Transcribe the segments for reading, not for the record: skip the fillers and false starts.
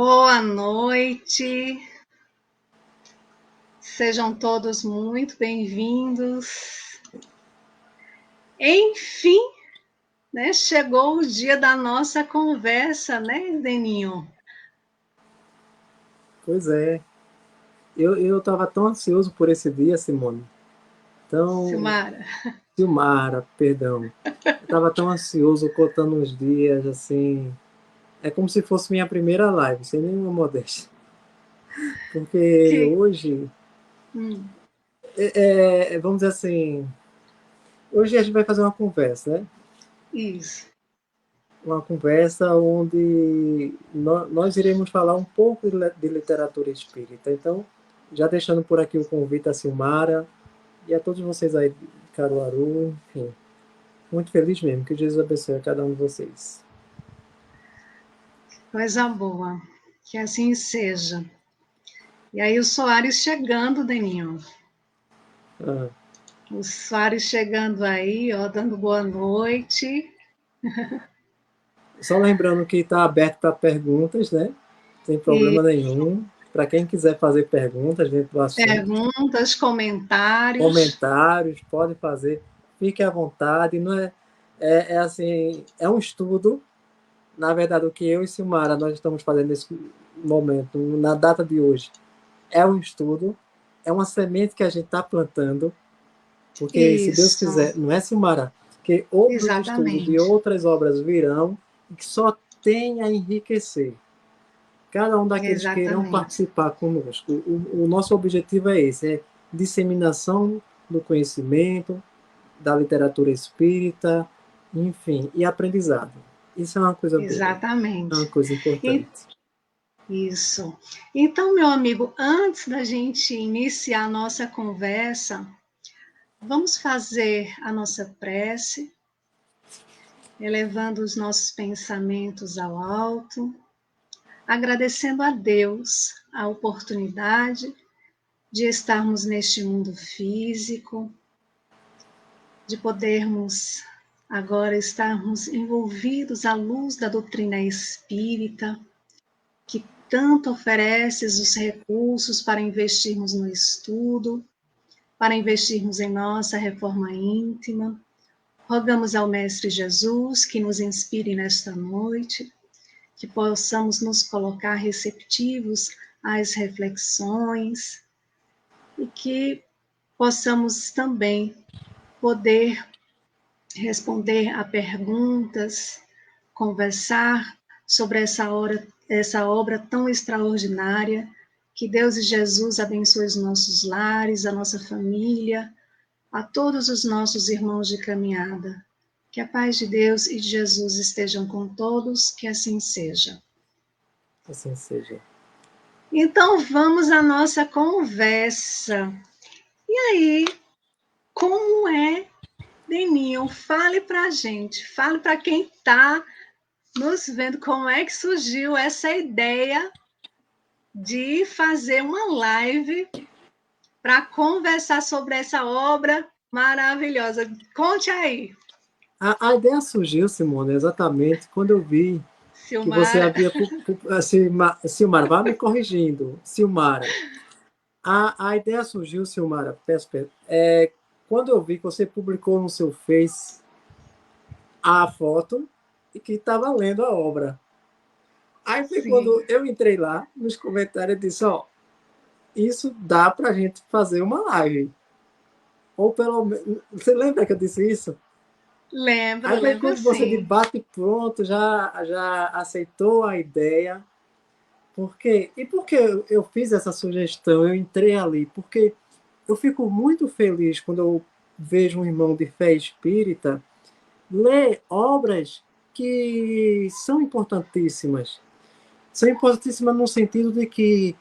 Boa noite, sejam todos muito bem-vindos. Enfim, né, chegou o dia da nossa conversa, né, Deninho? Pois é, eu estava tão ansioso por esse dia, Simone. Tão, Silmara. Silmara, perdão. Eu estava tão ansioso, contando uns dias, assim. É como se fosse minha primeira live, sem nenhuma modéstia. Porque Que... hoje, vamos dizer assim, hoje a gente vai fazer uma conversa, né? Isso. Uma conversa onde nós iremos falar um pouco de literatura espírita. Então, já deixando por aqui o convite a Silmara e a todos vocês aí de Caruaru, enfim. Muito feliz mesmo. Que Jesus abençoe a cada um de vocês. Coisa boa, que assim seja. E aí o Soares chegando, Deninho. Ah, O Soares chegando aí, ó, dando boa noite. só lembrando que está aberto para perguntas, né? Sem E problema nenhum. Para quem quiser fazer perguntas dentro do assunto, perguntas, comentários. comentários, pode fazer. Fique à vontade. Não é assim, é um estudo. Na verdade, o que eu e Silmara nós estamos fazendo nesse momento, na data de hoje, é um estudo, é uma semente que a gente está plantando, porque se Deus Isso, quiser, não é, Silmara? Que outros estudos de exatamente. outras obras virão e que só tem a enriquecer. Cada um daqueles que irão Exatamente. participar conosco. O nosso objetivo é esse, é disseminação do conhecimento, da literatura espírita, enfim, e aprendizado. Isso é uma coisa boa, é Exatamente. uma coisa E- importante. Isso. Então, meu amigo, antes da gente iniciar a nossa conversa, vamos fazer a nossa prece, elevando os nossos pensamentos ao alto, agradecendo a Deus a oportunidade de estarmos neste mundo físico, de podermos agora estarmos envolvidos à luz da doutrina espírita, que tanto oferece os recursos para investirmos no estudo, para investirmos em nossa reforma íntima. Rogamos ao Mestre Jesus que nos inspire nesta noite, que possamos nos colocar receptivos às reflexões e que possamos também poder responder a perguntas, conversar sobre essa obra tão extraordinária. Que Deus e Jesus abençoe os nossos lares, a nossa família, a todos os nossos irmãos de caminhada. Que a paz de Deus e de Jesus estejam com todos, que assim seja. Assim seja. Então vamos à nossa conversa. E aí, como é, Deninho? Fale para a gente, fale para quem está nos vendo como é que surgiu essa ideia de fazer uma live para conversar sobre essa obra maravilhosa. Conte aí, A ideia surgiu, Simone, exatamente quando eu vi que você Silmara. havia. Silmara, vá me corrigindo. Silmara. A ideia surgiu, Silmara, peço, quando eu vi que você publicou no seu Face a foto e que estava lendo a obra. Aí foi Sim, quando eu entrei lá nos comentários e disse: Ó, isso dá para a gente fazer uma live. Ou pelo menos. Você lembra que eu disse isso? Aí foi lembro quando você de sim. bate pronto já aceitou a ideia. Por quê? E por que eu fiz essa sugestão? Eu entrei ali porque eu fico muito feliz quando eu vejo um irmão de fé espírita ler obras que são importantíssimas. São importantíssimas no sentido de que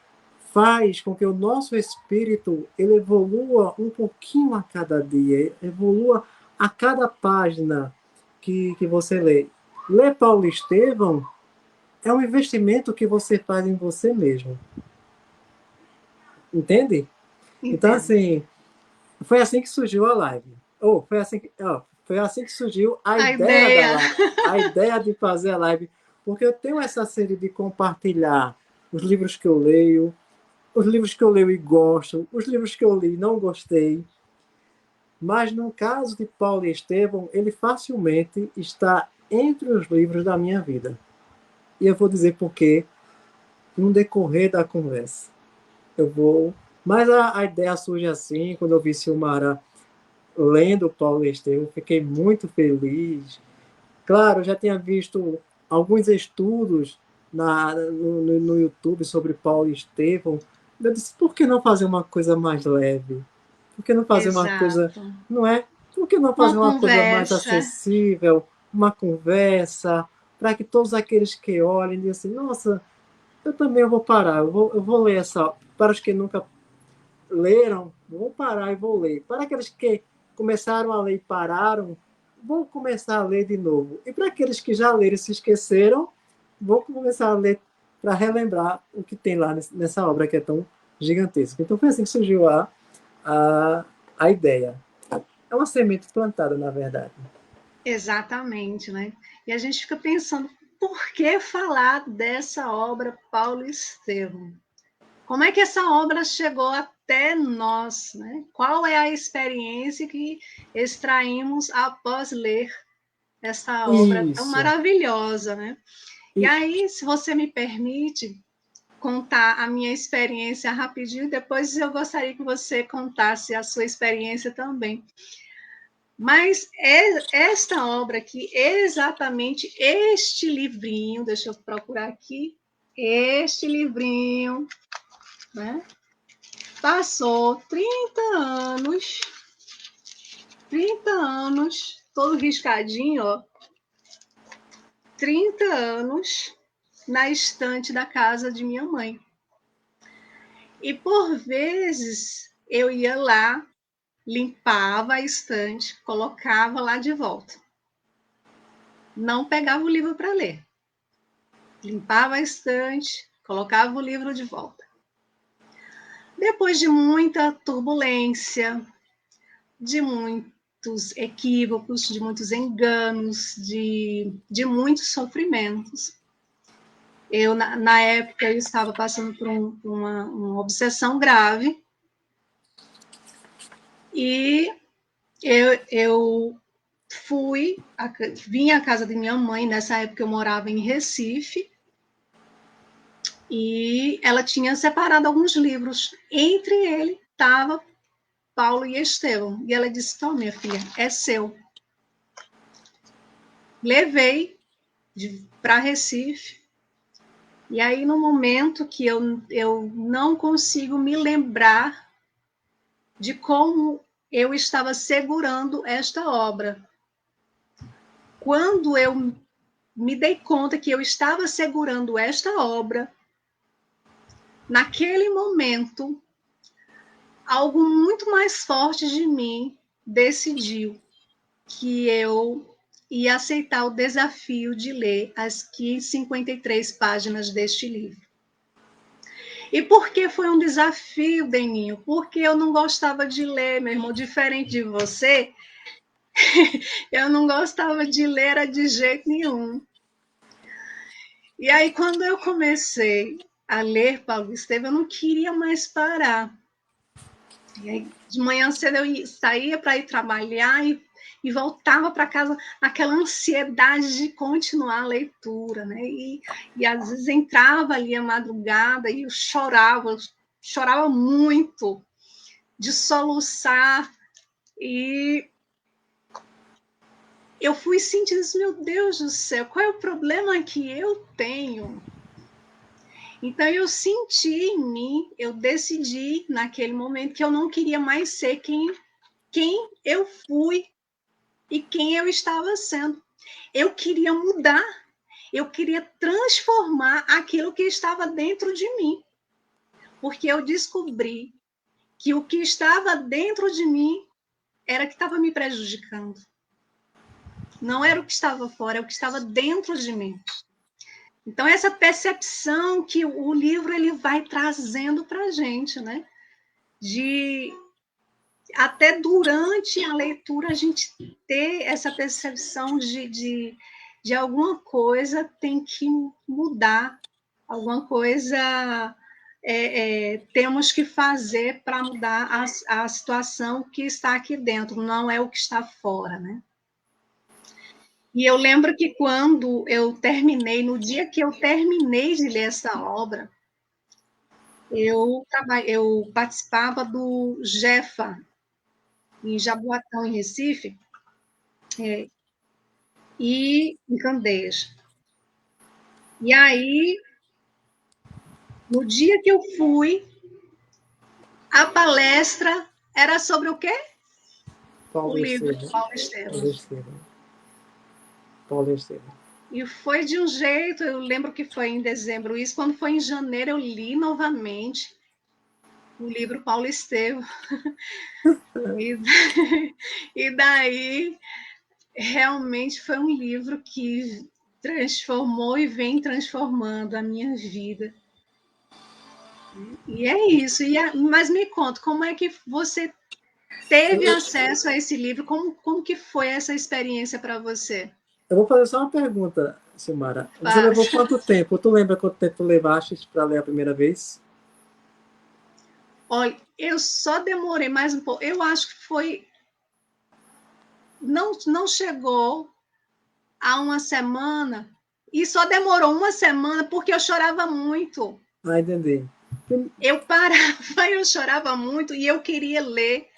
faz com que o nosso espírito ele evolua um pouquinho a cada dia, evolua a cada página que você lê. Ler Paulo Estevão é um investimento que você faz em você mesmo. Entende? Então, Entendo. assim, foi assim que surgiu a live. Foi assim que surgiu a A ideia da ideia. live, a ideia de fazer a live, porque eu tenho essa sede de compartilhar os livros que eu leio, os livros que eu leio e gosto, os livros que eu li e não gostei. Mas no caso de Paulo e Estevão, ele facilmente está entre os livros da minha vida. E eu vou dizer por quê no decorrer da conversa. Eu vou. Mas a ideia surge assim, quando eu vi Silmara lendo Paulo e Estevão, fiquei muito feliz. Claro, eu já tinha visto alguns estudos no YouTube sobre Paulo e Estevão. Eu disse, por que não fazer uma coisa mais leve? Por que não fazer uma coisa, Exato. não é? Por que não fazer Uma uma coisa mais conversa. acessível, uma conversa, para que todos aqueles que olhem digam assim, nossa, eu também vou parar, eu vou ler essa. Para os que nunca leram, vou parar e vou ler. Para aqueles que começaram a ler e pararam, vou começar a ler de novo. E para aqueles que já leram e se esqueceram, vou começar a ler para relembrar o que tem lá nessa obra que é tão gigantesca. Então foi assim que surgiu a, a ideia. É uma semente plantada, na verdade. Exatamente, né? E a gente fica pensando, por que falar dessa obra Paulo e Estevão? Como é que essa obra chegou até nós, né? Qual é a experiência que extraímos após ler essa obra tão Isso. maravilhosa, né? E E, aí, se você me permite contar a minha experiência rapidinho, depois eu gostaria que você contasse a sua experiência também. Mas esta obra aqui, exatamente este livrinho, deixa eu procurar aqui, este livrinho, né? Passou 30 anos, todo riscadinho, ó, 30 anos na estante da casa de minha mãe. E por vezes eu ia lá, limpava a estante, colocava lá de volta. Não pegava o livro para ler. Limpava a estante, colocava o livro de volta. Depois de muita turbulência, de muitos equívocos, de muitos enganos, de muitos sofrimentos, eu, na época, eu estava passando por uma obsessão grave e eu vim à casa de minha mãe, nessa época eu morava em Recife, e ela tinha separado alguns livros. Entre eles estava Paulo e Estevão. E ela disse, então, minha filha, é seu. Levei para Recife, e aí no momento que eu não consigo me lembrar de como eu estava segurando esta obra. Quando eu me dei conta que eu estava segurando esta obra, naquele momento, algo muito mais forte de mim decidiu que eu ia aceitar o desafio de ler as 553 páginas deste livro. E por que foi um desafio, Deninho? Porque eu não gostava de ler, meu irmão, diferente de você, eu não gostava de ler de jeito nenhum. E aí, quando eu comecei a ler Paulo Estevam, eu não queria mais parar. E aí, de manhã cedo eu saía para ir trabalhar e voltava para casa naquela ansiedade de continuar a leitura, né? E às vezes entrava ali a madrugada e eu chorava muito, de soluçar, e eu fui sentindo, meu Deus do céu, qual é o problema que eu tenho? Então eu senti em mim, eu decidi naquele momento que eu não queria mais ser quem eu fui e quem eu estava sendo. Eu queria mudar, eu queria transformar aquilo que estava dentro de mim, porque eu descobri que o que estava dentro de mim era que estava me prejudicando. Não era o que estava fora, era o que estava dentro de mim. Então, essa percepção que o livro ele vai trazendo para a gente, né? De até durante a leitura a gente ter essa percepção de alguma coisa tem que mudar, alguma coisa temos que fazer para mudar a situação que está aqui dentro, não é o que está fora, né? E eu lembro que quando eu terminei, no dia que eu terminei de ler essa obra, eu participava do Jefa, em Jaboatão, em Recife, e em Candeias. E aí, no dia que eu fui, a palestra era sobre o quê? O livro de Paulo Estevam. Paulo Estevam. E foi de um jeito, eu lembro que foi em dezembro isso, quando foi em janeiro eu li novamente o livro Paulo Estevam. E daí, realmente foi um livro que transformou e vem transformando a minha vida. E é isso. Mas me conta, como é que você teve acesso a esse livro? Como que foi essa experiência para você? Eu vou fazer só uma pergunta, Silmara. Você levou quanto tempo? Tu lembra quanto tempo tu levaste para ler a primeira vez? Olha, eu só demorei mais um pouco. Eu acho que foi... Não chegou a uma semana. E só demorou uma semana porque eu chorava muito. Ah, entendi. Eu parava, eu chorava muito e eu queria ler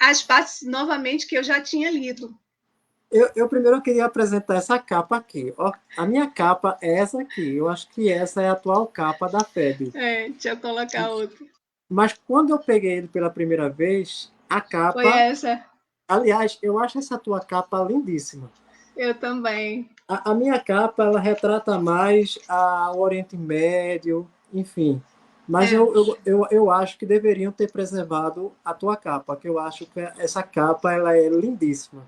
as partes novamente que eu já tinha lido. Eu primeiro queria apresentar essa capa aqui. Ó, a minha capa é essa aqui. Eu acho que essa é a atual capa da FEB. Deixa eu colocar outro. Mas quando eu peguei ele pela primeira vez, a capa... Foi essa. Aliás, eu acho essa tua capa lindíssima. Eu também. A minha capa, ela retrata mais o Oriente Médio, enfim. Mas eu acho que deveriam ter preservado a tua capa, que eu acho que essa capa ela é lindíssima.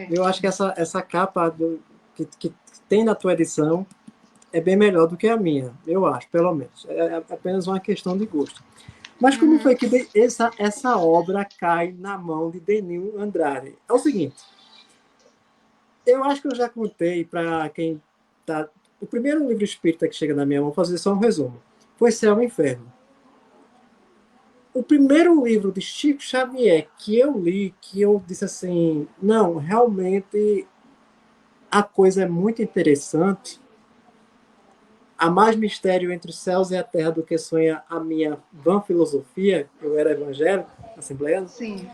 Eu acho que essa capa que tem na tua edição é bem melhor do que a minha, eu acho, pelo menos. É apenas uma questão de gosto. Mas como foi que essa obra cai na mão de Denil Andrade? É o seguinte, eu acho que eu já contei para quem tá... O primeiro livro espírita que chega na minha mão, vou fazer só um resumo, foi Céu e Inferno. O primeiro livro de Chico Xavier que eu li, que eu disse assim, não, realmente a coisa é muito interessante, há mais mistério entre os céus e a terra do que sonha a minha vã filosofia, eu era evangélico, assembleano. Sim,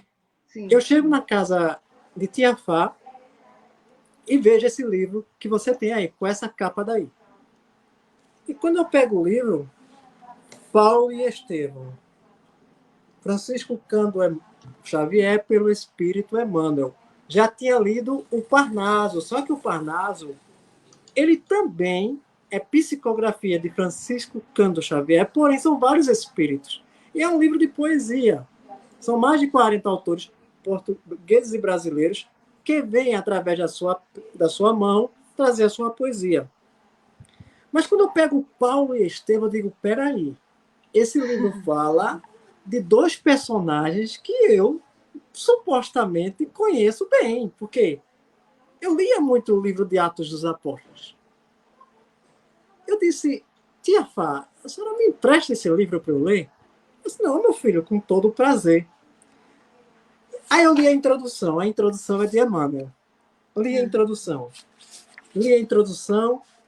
sim. Eu chego na casa de Tia Fá e vejo esse livro que você tem aí, com essa capa daí. E quando eu pego o livro, Paulo e Estevão, Francisco Cândido Xavier pelo Espírito Emmanuel. Já tinha lido o Parnaso, só que o Parnaso, ele também é psicografia de Francisco Cândido Xavier, porém são vários espíritos. E é um livro de poesia. São mais de 40 autores portugueses e brasileiros que vêm, através da sua mão, trazer a sua poesia. Mas quando eu pego Paulo e Estevão, eu digo, peraí, esse livro fala de dois personagens que eu supostamente conheço bem, porque eu lia muito o livro de Atos dos Apóstolos. Eu disse, Tia Fá, a senhora me empresta esse livro para eu ler? Eu disse, não, meu filho, com todo o prazer. Aí eu li a introdução é de Emmanuel. Li a introdução,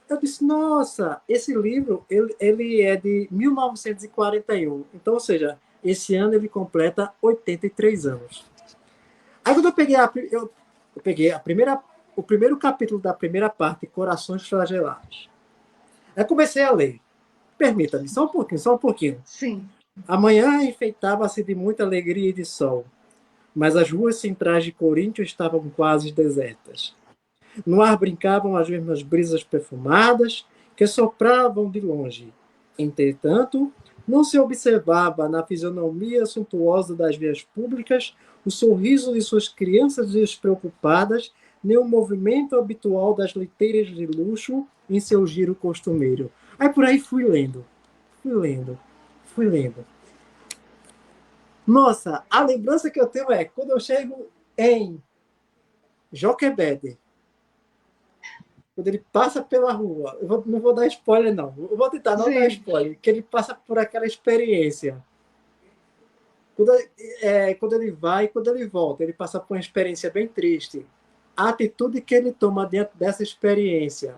eu disse, nossa, esse livro ele é de 1941, então, ou seja, esse ano ele completa 83 anos. Aí quando eu peguei o primeiro capítulo da primeira parte, Corações Flagelados. Aí comecei a ler. Permita-me, só um pouquinho. Sim. Amanhã enfeitava-se de muita alegria e de sol, mas as ruas centrais de Coríntio estavam quase desertas. No ar brincavam as mesmas brisas perfumadas que sopravam de longe. Entretanto, não se observava na fisionomia suntuosa das vias públicas o sorriso de suas crianças despreocupadas, nem o movimento habitual das liteiras de luxo em seu giro costumeiro. Aí por aí fui lendo. Nossa, a lembrança que eu tenho é quando eu chego em Joquebede, quando ele passa pela rua, não vou dar spoiler, não. Eu vou tentar não dar Sim, spoiler, que ele passa por aquela experiência. Quando ele vai e quando ele volta, ele passa por uma experiência bem triste. A atitude que ele toma dentro dessa experiência.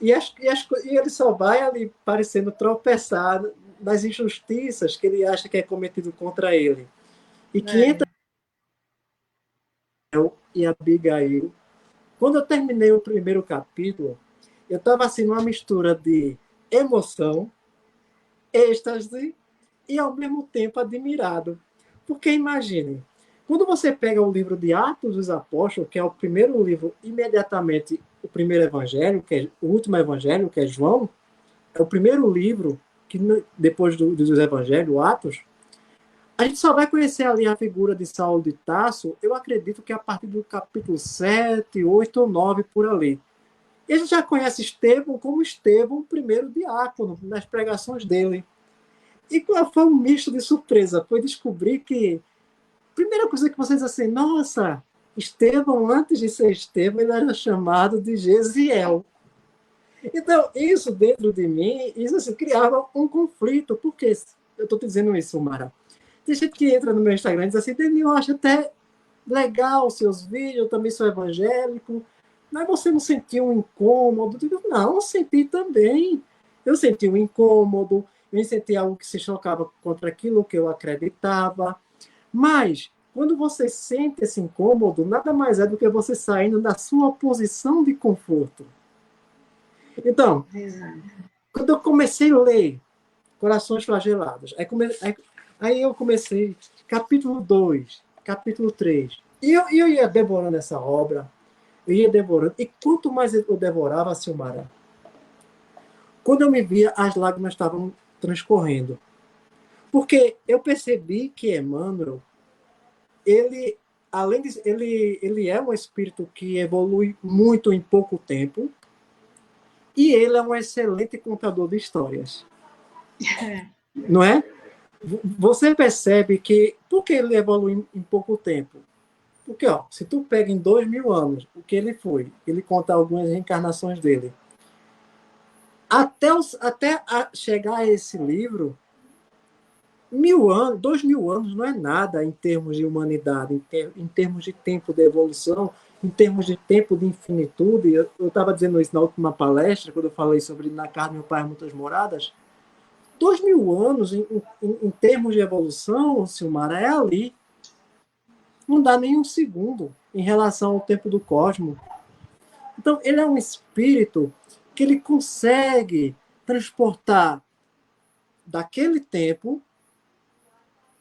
E ele só vai ali parecendo tropeçar nas injustiças que ele acha que é cometido contra ele. E que entra é, e Abigail. Quando eu terminei o primeiro capítulo, eu estava assim numa mistura de emoção, êxtase e ao mesmo tempo admirado. Porque imagine, quando você pega o livro de Atos dos Apóstolos, que é o primeiro livro, imediatamente o primeiro evangelho, que é o último evangelho, que é João, é o primeiro livro que depois dos evangelhos, Atos, a gente só vai conhecer ali a figura de Saulo de Tarso, eu acredito que a partir do capítulo 7, 8 ou 9 por ali. E a gente já conhece Estevão como Estevão, o primeiro diácono, nas pregações dele. E qual foi um misto de surpresa? Foi descobrir que, primeira coisa que vocês assim, nossa, Estevão, antes de ser Estevão, ele era chamado de Gesiel. Então, isso dentro de mim, isso assim, criava um conflito. Por que eu estou dizendo isso, Mara? Tem gente que entra no meu Instagram e diz assim, Daniel, eu acho até legal os seus vídeos, eu também sou evangélico, mas você não sentiu um incômodo? Eu digo, não, eu senti também. Eu senti um incômodo, eu senti algo que se chocava contra aquilo que eu acreditava. Mas, quando você sente esse incômodo, nada mais é do que você saindo da sua posição de conforto. Então, exato. quando eu comecei a ler Corações Flagelados, aí eu comecei capítulo 2, capítulo 3. E eu ia devorando essa obra, eu ia devorando. E quanto mais eu devorava, Silmara, quando eu me via, as lágrimas estavam transcorrendo. Porque eu percebi que Emmanuel, ele, além de, ele é um espírito que evolui muito em pouco tempo, e ele é um excelente contador de histórias. É, Não é? Você percebe que, por que ele evolui em pouco tempo? Porque, ó, se tu pega em 2000 anos o que ele foi, ele conta algumas reencarnações dele, até chegar a esse livro, 1000 anos, 2000 anos não é nada em termos de humanidade, em termos de tempo de evolução, em termos de tempo de infinitude. Eu estava dizendo isso na última palestra, quando eu falei sobre Na Casa do Meu Pai Muitas Moradas. 2000 anos, em termos de evolução, Silmara, é ali. Não dá nem um segundo em relação ao tempo do cosmos. Então, ele é um espírito que ele consegue transportar daquele tempo,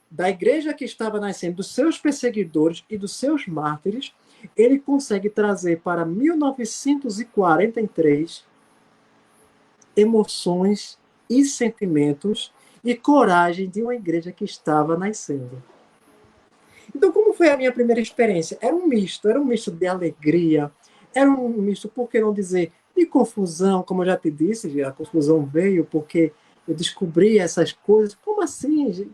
da igreja que estava nascendo, dos seus perseguidores e dos seus mártires, ele consegue trazer para 1943 emoções e sentimentos e coragem de uma igreja que estava nascendo. Então, como foi a minha primeira experiência? Era um misto de alegria, era um misto, por que não dizer, de confusão, como eu já te disse, a confusão veio porque eu descobri essas coisas. Como assim?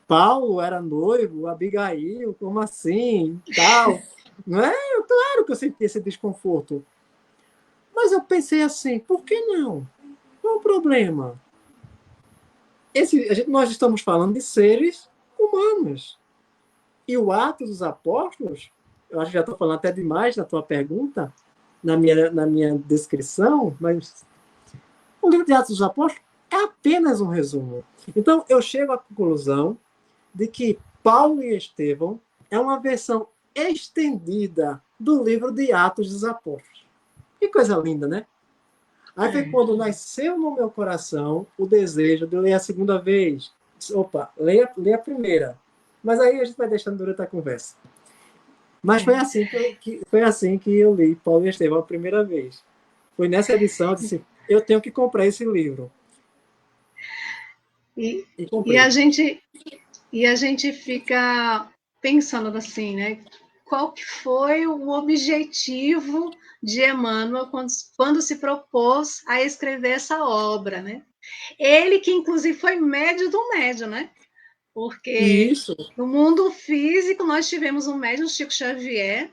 Paulo era noivo, Abigail, como assim? Tal. Não é? Claro que eu senti esse desconforto. Mas eu pensei assim, por que não? Qual o problema? Nós estamos falando de seres humanos. E o Atos dos Apóstolos, eu acho que já estou falando até demais na tua pergunta, na minha descrição, mas o livro de Atos dos Apóstolos é apenas um resumo. Então, eu chego à conclusão de que Paulo e Estevão é uma versão estendida do livro de Atos dos Apóstolos. Que coisa linda, né? Aí foi é. quando nasceu no meu coração o desejo de ler a segunda vez. Opa, leia a primeira. Mas aí a gente vai deixando durante a conversa. Mas foi É. assim foi assim que eu li Paulo e Estevão a primeira vez. Foi nessa edição, eu disse, eu tenho que comprar esse livro. E, E e, comprei. a gente fica pensando assim, né? Qual que foi o objetivo de Emmanuel quando se propôs a escrever essa obra, né? Ele que inclusive foi médio do médio, né? E Porque isso, no mundo físico nós tivemos um médium, Chico Xavier,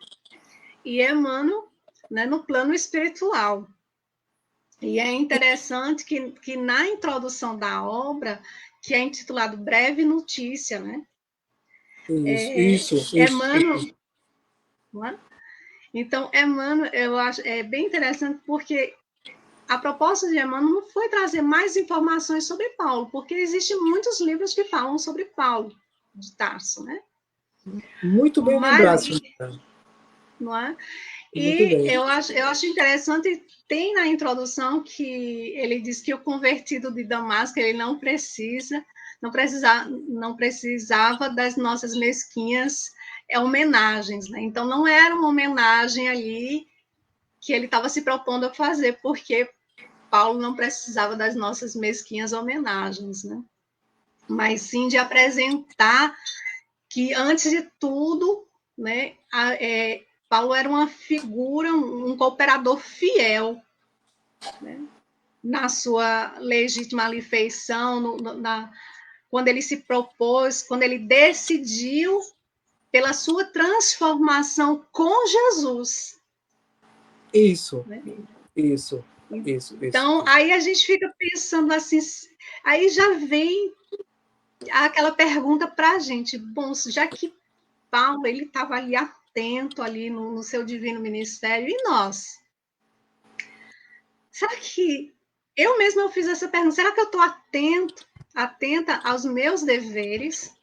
e Emmanuel, né, no plano espiritual. E é interessante que na introdução da obra, que é intitulado Breve Notícia, né? Isso. Emmanuel, não é? Então, Emmanuel, eu acho bem interessante porque a proposta de Emmanuel não foi trazer mais informações sobre Paulo, porque existem muitos livros que falam sobre Paulo de Tarso, né? Muito bem Mas, lembrado, senhora. não é? Muito E bem. eu acho interessante, tem na introdução que ele diz que o convertido de Damasco, ele não precisava das nossas mesquinhas homenagens, né? Então não era uma homenagem ali que ele estava se propondo a fazer, porque Paulo não precisava das nossas mesquinhas homenagens, né? Mas sim de apresentar que, antes de tudo, né, Paulo era uma figura, um cooperador fiel, né, na sua legítima afeição, quando ele se propôs, quando ele decidiu pela sua transformação com Jesus. Isso, Né? isso. Então, aí a gente fica pensando assim, aí já vem aquela pergunta para a gente, bom, já que Paulo ele estava ali atento ali no seu divino ministério, e nós? Será que eu fiz essa pergunta? Será que eu estou atenta aos meus deveres?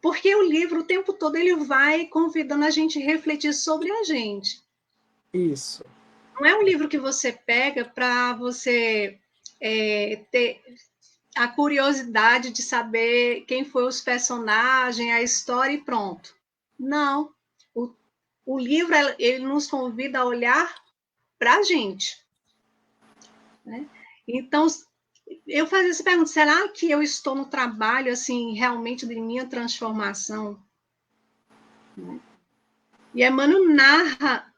Porque o livro o tempo todo ele vai convidando a gente a refletir sobre a gente. Isso. Não é um livro que você pega para você ter a curiosidade de saber quem foi os personagens, a história e pronto. Não. O livro ele nos convida a olhar para a gente. Né? Então, eu fazia essa pergunta, será que eu estou no trabalho, assim, realmente de minha transformação? Né? E Emmanuel narra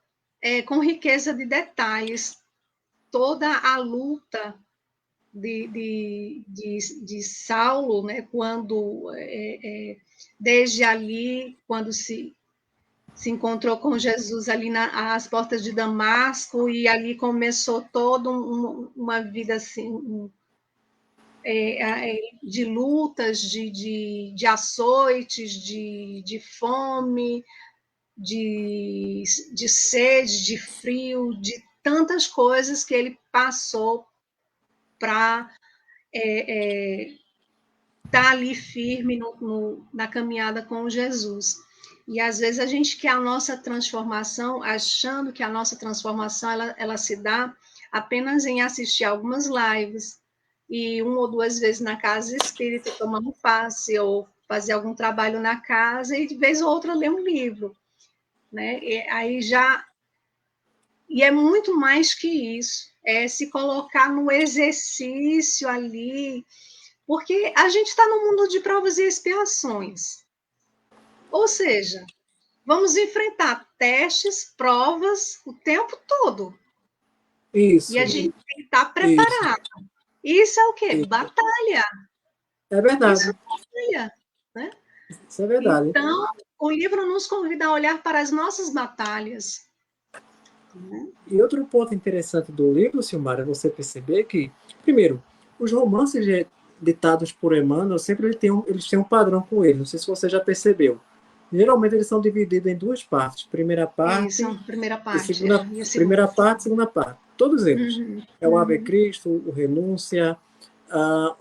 com riqueza de detalhes toda a luta de Saulo, né, quando, desde ali, quando se encontrou com Jesus ali às portas de Damasco, e ali começou toda uma vida assim, de lutas, de açoites, de fome, de sede, de frio, de tantas coisas que ele passou para estar ali firme na caminhada com Jesus. E às vezes a gente quer a nossa transformação, achando que a nossa transformação ela se dá apenas em assistir algumas lives e uma ou duas vezes na casa espírita tomar um passe ou fazer algum trabalho na casa e de vez ou outra ler um livro, né? E aí já e é muito mais que isso, é se colocar no exercício ali, porque a gente está no mundo de provas e expiações. Ou seja, vamos enfrentar testes, provas o tempo todo. E Isso. a gente tem que estar Isso. preparado. Isso é o quê? Isso. Batalha. É Isso é verdade. batalha. Né? Isso é verdade. Então, o livro nos convida a olhar para as nossas batalhas. Né? E outro ponto interessante do livro, Silmar, é você perceber que, primeiro, os romances ditados por Emmanuel sempre eles têm um padrão com eles. Não sei se você já percebeu. Geralmente eles são divididos em duas partes. Primeira parte Isso, primeira e parte. segunda. E a Primeira segunda. parte, segunda parte. Todos eles. Uhum, É o Ave uhum. Cristo, o Renúncia,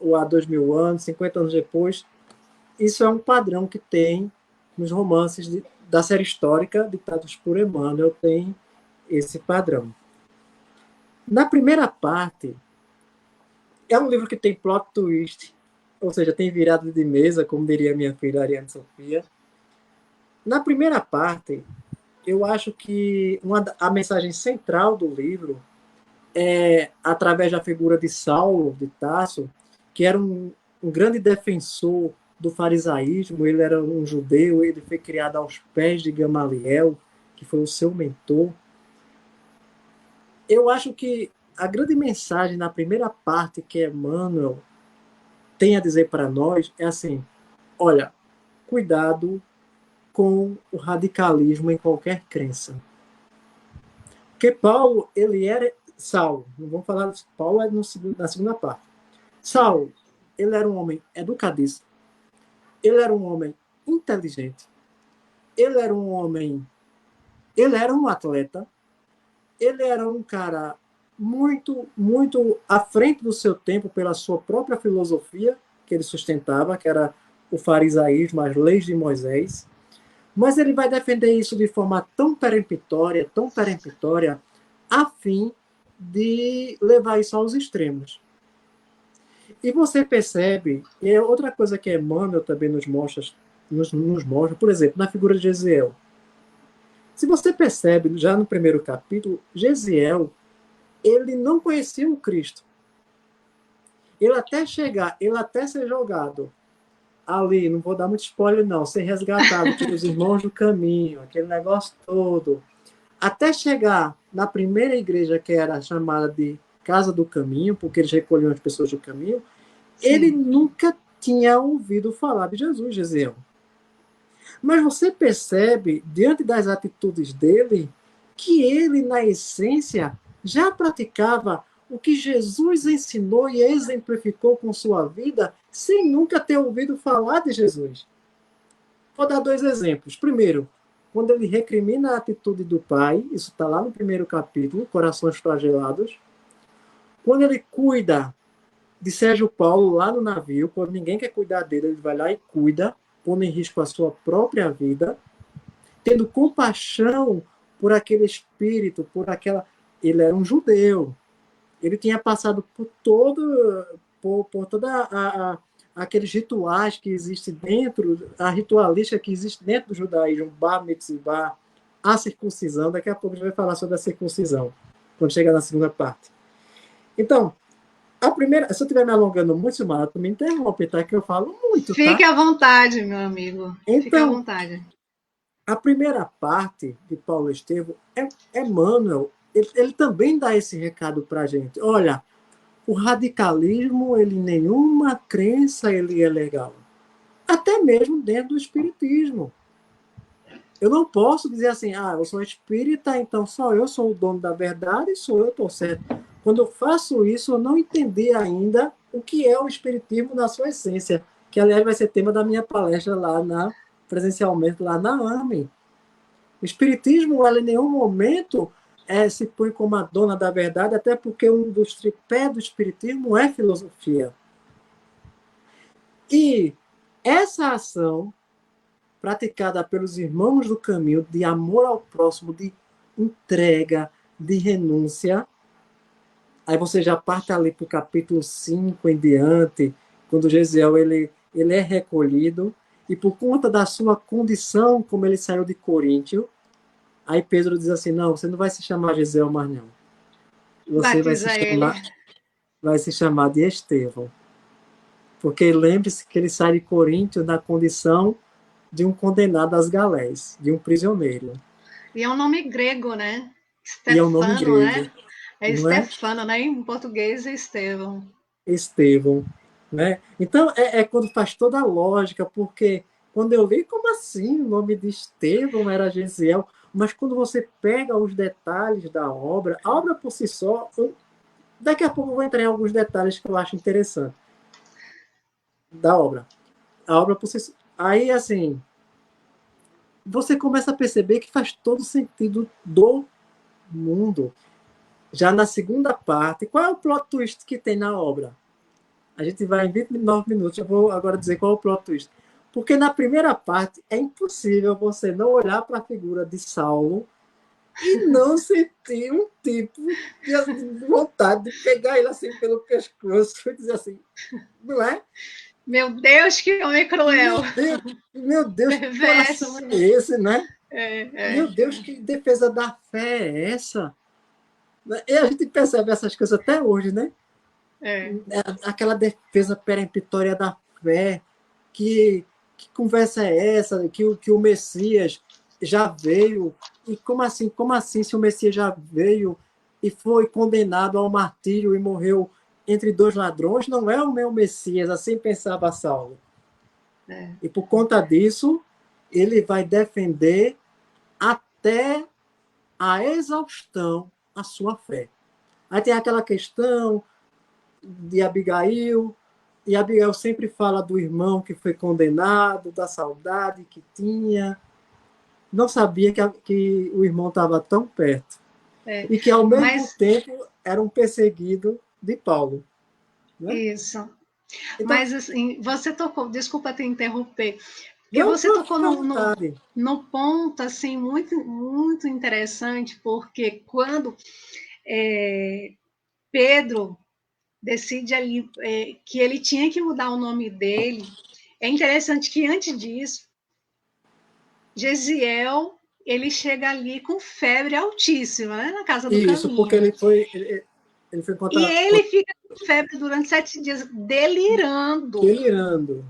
o Há 2000 anos, 50 anos depois. Isso é um padrão que tem nos romances da série histórica ditados por Emmanuel, tem esse padrão. Na primeira parte, é um livro que tem plot twist, ou seja, tem virada de mesa, como diria minha filha Ariane Sofia. Na primeira parte, eu acho que a mensagem central do livro é através da figura de Saulo, de Tarso, que era um grande defensor do farisaísmo. Ele era um judeu, ele foi criado aos pés de Gamaliel, que foi o seu mentor. Eu acho que a grande mensagem na primeira parte que Emmanuel tem a dizer para nós é assim: olha, cuidado com o radicalismo em qualquer crença. Porque Paulo, ele era Saulo, não vamos falar de Paulo, é na segunda parte. Saulo, ele era um homem educadíssimo, ele era um homem inteligente, ele era um homem, ele era um atleta, ele era um cara muito à frente do seu tempo pela sua própria filosofia que ele sustentava, que era o farisaísmo, as leis de Moisés. Mas ele vai defender isso de forma tão peremptória, a fim de levar isso aos extremos. E você percebe, e é outra coisa que Emmanuel também nos mostra, por exemplo, na figura de Gesiel. Se você percebe, já no primeiro capítulo, Gesiel, ele não conhecia o Cristo. Ele até ser jogado ali, não vou dar muito spoiler não, ser resgatado pelos irmãos do caminho, aquele negócio todo, até chegar na primeira igreja que era chamada de Casa do Caminho, porque eles recolhiam as pessoas do caminho, sim, ele nunca tinha ouvido falar de Jesus, Gesiel. Mas você percebe, diante das atitudes dele, que ele, na essência, já praticava o que Jesus ensinou e exemplificou com sua vida, sem nunca ter ouvido falar de Jesus. Vou dar 2 exemplos. Primeiro, quando ele recrimina a atitude do pai, isso está lá no primeiro capítulo, Corações Flagelados. Quando ele cuida de Sérgio Paulo lá no navio, quando ninguém quer cuidar dele, ele vai lá e cuida, pondo em risco a sua própria vida, tendo compaixão por aquele espírito, por aquela... Ele era um judeu. Ele tinha passado por toda aqueles rituais que existem dentro, a ritualística que existe dentro do judaísmo, bar mitzvah, a circuncisão. Daqui a pouco a gente vai falar sobre a circuncisão, quando chegar na segunda parte. Então, a primeira, se eu estiver me alongando muito, Silmara, tu me interrompe, tá? Que eu falo muito, tá? Fique à vontade, meu amigo. Então, fique à vontade. A primeira parte de Paulo Estevam é Emmanuel. Ele também dá esse recado para a gente. Olha, o radicalismo, ele nenhuma crença ele é legal. Até mesmo dentro do espiritismo. Eu não posso dizer assim, eu sou espírita, então só eu sou o dono da verdade e sou eu estou certo. Quando eu faço isso, eu não entendi ainda o que é o espiritismo na sua essência, que aliás vai ser tema da minha palestra lá presencialmente lá na AME. O espiritismo, ela em nenhum momento se põe como a dona da verdade, até porque um dos tripés do espiritismo é filosofia. E essa ação praticada pelos irmãos do caminho de amor ao próximo, de entrega, de renúncia, aí você já parte ali para o capítulo 5 em diante, quando Gesiel ele é recolhido, e por conta da sua condição, como ele saiu de Coríntio, aí Pedro diz assim, não, você não vai se chamar Gesiel mais não. Você vai se chamar de Estevão. Porque lembre-se que ele sai de Coríntio na condição de um condenado às galés, de um prisioneiro. E é um nome grego, né? Stefano, e é um nome grego, né? É Stefano, né? Em português é Estevão. Estevão, né? Então, quando faz toda a lógica, porque quando eu li, como assim o nome de Estevão era Gesiel? Mas quando você pega os detalhes da obra, a obra por si só, daqui a pouco eu vou entrar em alguns detalhes que eu acho interessante da obra. A obra por si só. Aí, assim, você começa a perceber que faz todo sentido do mundo. Já na segunda parte, qual é o plot twist que tem na obra? A gente vai em 29 minutos, eu vou agora dizer qual é o plot twist. Porque na primeira parte é impossível você não olhar para a figura de Saulo e não sentir um tipo de vontade de pegar ele assim pelo pescoço e dizer assim, não é? Meu Deus, que homem cruel! Meu Deus, que coração é esse, né? Meu Deus, que defesa da fé é essa? E a gente percebe essas coisas até hoje, né? Aquela defesa peremptória da fé, que conversa é essa, que o Messias já veio, e como assim se o Messias já veio e foi condenado ao martírio e morreu entre 2 ladrões, não é o meu Messias, assim pensava Saulo. E por conta disso, ele vai defender até a exaustão a sua fé. Aí tem aquela questão de Abigail, e Abigail sempre fala do irmão que foi condenado, da saudade que tinha. Não sabia que o irmão estava tão perto. É. E que, ao mesmo Mas, tempo, era um perseguido de Paulo. Né? isso. Então, Mas, assim, você tocou, desculpa te interromper, porque não, você estou tocou aqui à vontade. no ponto, assim, muito, muito interessante, porque quando Pedro decide ali que ele tinha que mudar o nome dele, é interessante que, antes disso, Gesiel, ele chega ali com febre altíssima, né, na casa do Isso, porque caminho. ele foi E contra, ele fica com febre durante 7 dias, delirando. delirando.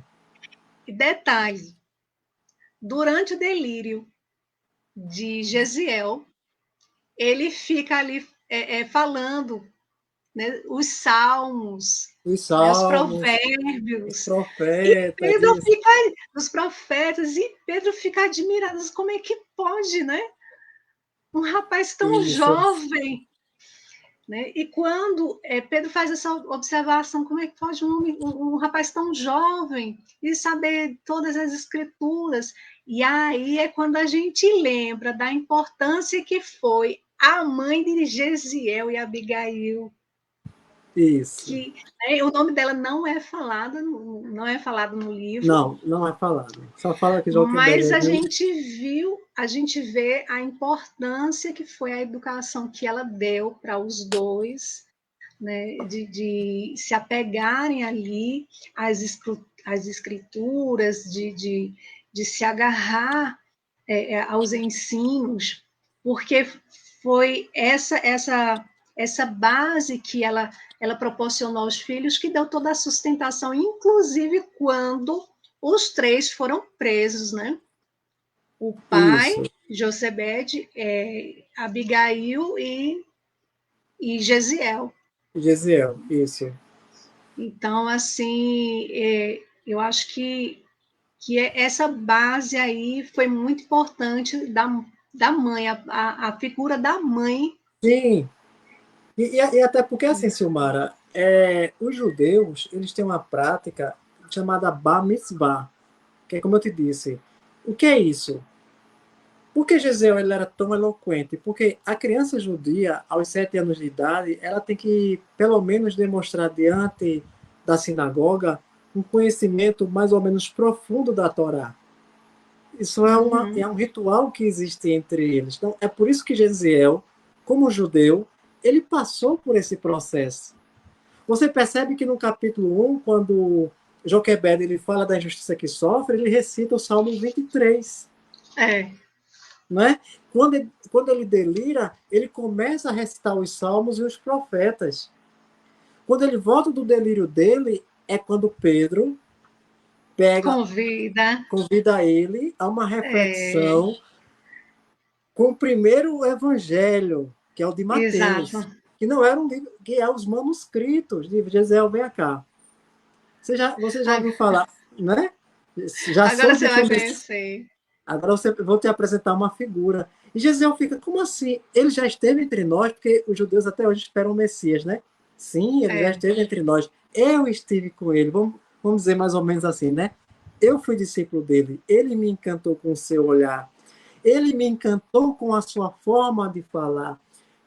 E detalhe, durante o delírio de Gesiel, ele fica ali falando, né, os salmos, Os né, os salmos, os provérbios, e profetas, Pedro isso. fica, os profetas, e Pedro fica admirado, como é que pode, né? Um rapaz tão Isso. jovem, né? E quando Pedro faz essa observação, como é que pode um rapaz tão jovem e saber todas as escrituras? E aí é quando a gente lembra da importância que foi a mãe de Gesiel e Abigail, Isso. que o nome dela não é falado no livro, Não, não é falado. Só fala que mas Joquebed a viu. gente vê a importância que foi a educação que ela deu para os dois, né, de se apegarem ali às escrituras, de se agarrar aos ensinos, porque foi essa base que ela proporcionou aos filhos que deu toda a sustentação, inclusive quando os três foram presos, né? O pai, Isso. Josebede, Abigail e Gesiel. Gesiel, isso. Então, assim, eu acho que essa base aí foi muito importante da mãe, a figura da mãe. Sim. E até porque, assim, Silmara, os judeus, eles têm uma prática chamada Bar Mitzvah, que é como eu te disse. O que é isso? Por que Gesiel ele era tão eloquente? Porque a criança judia, aos 7 anos de idade, ela tem que, pelo menos, demonstrar diante da sinagoga um conhecimento mais ou menos profundo da Torá. Isso é Uhum. um ritual que existe entre eles. Então, é por isso que Gesiel, como judeu, ele passou por esse processo. Você percebe que no capítulo 1, quando Joquebed ele fala da injustiça que sofre, ele recita o Salmo 23. É, Não é? Quando ele delira, ele começa a recitar os salmos e os profetas. Quando ele volta do delírio dele, é quando Pedro pega, convida. convida ele a uma É, reflexão com o primeiro evangelho, que é o de exato. Mateus, que não era um livro, que é os manuscritos de Gesiel, vem cá. Você já ouviu falar, né? Já Agora soube você o vai filme. conhecer. Agora vou te apresentar uma figura. E Gesiel fica, como assim? Ele já esteve entre nós, porque os judeus até hoje esperam o Messias, né? Sim, ele já É, esteve entre nós. Eu estive com ele. Vamos dizer mais ou menos assim, né? Eu fui discípulo dele. Ele me encantou com o seu olhar. Ele me encantou com a sua forma de falar.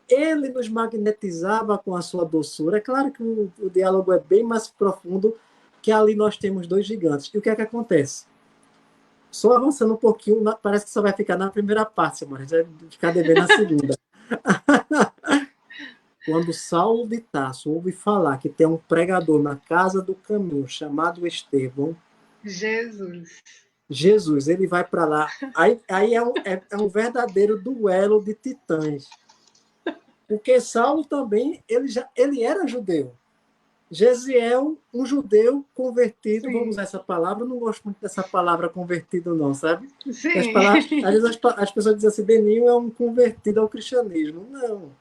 Ele nos magnetizava com a sua doçura. É claro que o diálogo é bem mais profundo, que ali nós temos dois gigantes. E o que é que acontece? Só avançando um pouquinho, parece que só vai ficar na primeira parte, mas vai ficar devendo na segunda. Quando Saulo de Tarso ouve falar que tem um pregador na casa do caminho chamado Estevão, Jesus. Jesus, ele vai para lá. Aí é um verdadeiro duelo de titãs. Porque Saulo também, ele era judeu. Gesiel, um judeu convertido, vamos Sim, usar essa palavra, eu não gosto muito dessa palavra convertido, não, sabe? Porque às sim. vezes as pessoas dizem assim, Beninho é um convertido ao cristianismo. Não,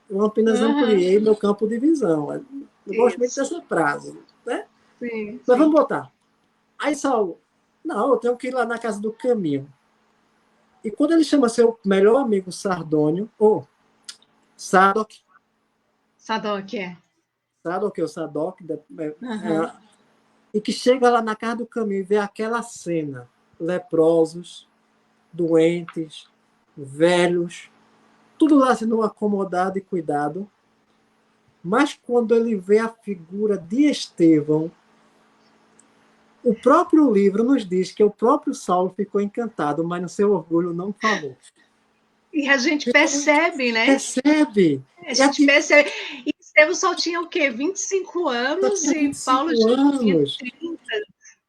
eu apenas Uhum. ampliei meu campo de visão. Eu gosto muito Isso. dessa frase, né? Sim, Mas vamos sim. botar. Aí Saulo, não, eu tenho que ir lá na casa do caminho. E quando ele chama seu melhor amigo Sardônio, ou Sadoc, Sadoc, é. Sadoc, o Sadoc, Uhum. e que chega lá na casa do caminho e vê aquela cena, leprosos, doentes, velhos, tudo lá sendo acomodado e cuidado. Mas quando ele vê a figura de Estevão, o próprio livro nos diz que o próprio Saulo ficou encantado, mas no seu orgulho não falou. E a gente percebe, né? Percebe? A E gente aqui percebe. E Estevão só tinha o quê? 25 só anos tinha e Paulo 25 já tinha anos.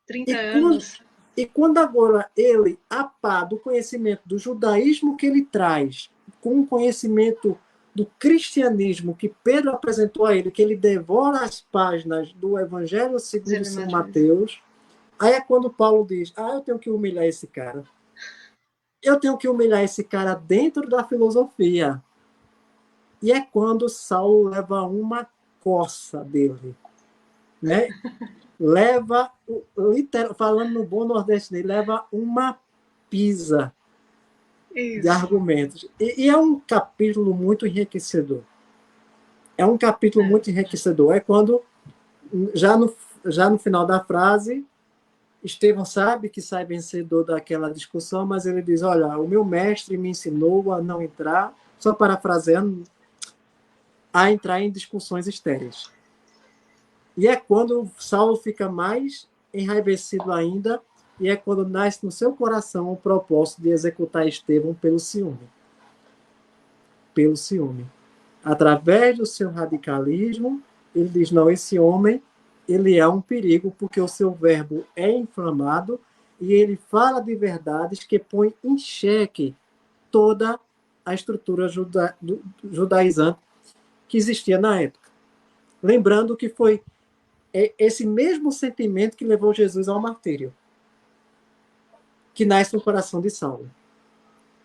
30 E quando, anos. e quando agora ele, a par do conhecimento do judaísmo que ele traz, com o conhecimento do cristianismo que Pedro apresentou a ele, que ele devora as páginas do Evangelho segundo São Mateus, aí é quando Paulo diz, eu tenho que humilhar esse cara. Eu tenho que humilhar esse cara dentro da filosofia. E é quando Saulo leva uma coça dele, né? Leva, falando no bom nordestino, leva uma pisa de Isso. argumentos. E é um capítulo muito enriquecedor. É um capítulo muito enriquecedor. É quando, já no final da frase, Estevão sabe que sai vencedor daquela discussão, mas ele diz, olha, o meu mestre me ensinou a não entrar, só parafraseando, a entrar em discussões estéreis. E é quando Saulo fica mais enraivecido ainda, e é quando nasce no seu coração o propósito de executar Estevão pelo ciúme. Pelo ciúme. Através do seu radicalismo, ele diz, não, esse homem, ele é um perigo, porque o seu verbo é inflamado, e ele fala de verdades que põem em xeque toda a estrutura judaizante que existia na época. Lembrando que foi esse mesmo sentimento que levou Jesus ao martírio, que nasce no coração de Saulo.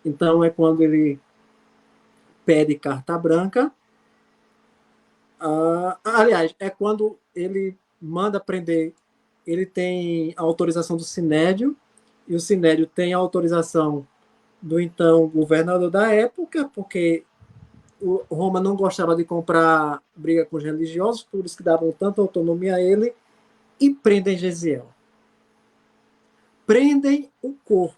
Então é quando ele pede carta branca. Aliás, é quando ele manda prender. Ele tem a autorização do Sinédrio, e o Sinédrio tem a autorização do então governador da época, porque Roma não gostava de comprar briga com os religiosos, por isso que davam tanta autonomia a ele, e prendem Gesiel. Prendem o corpo,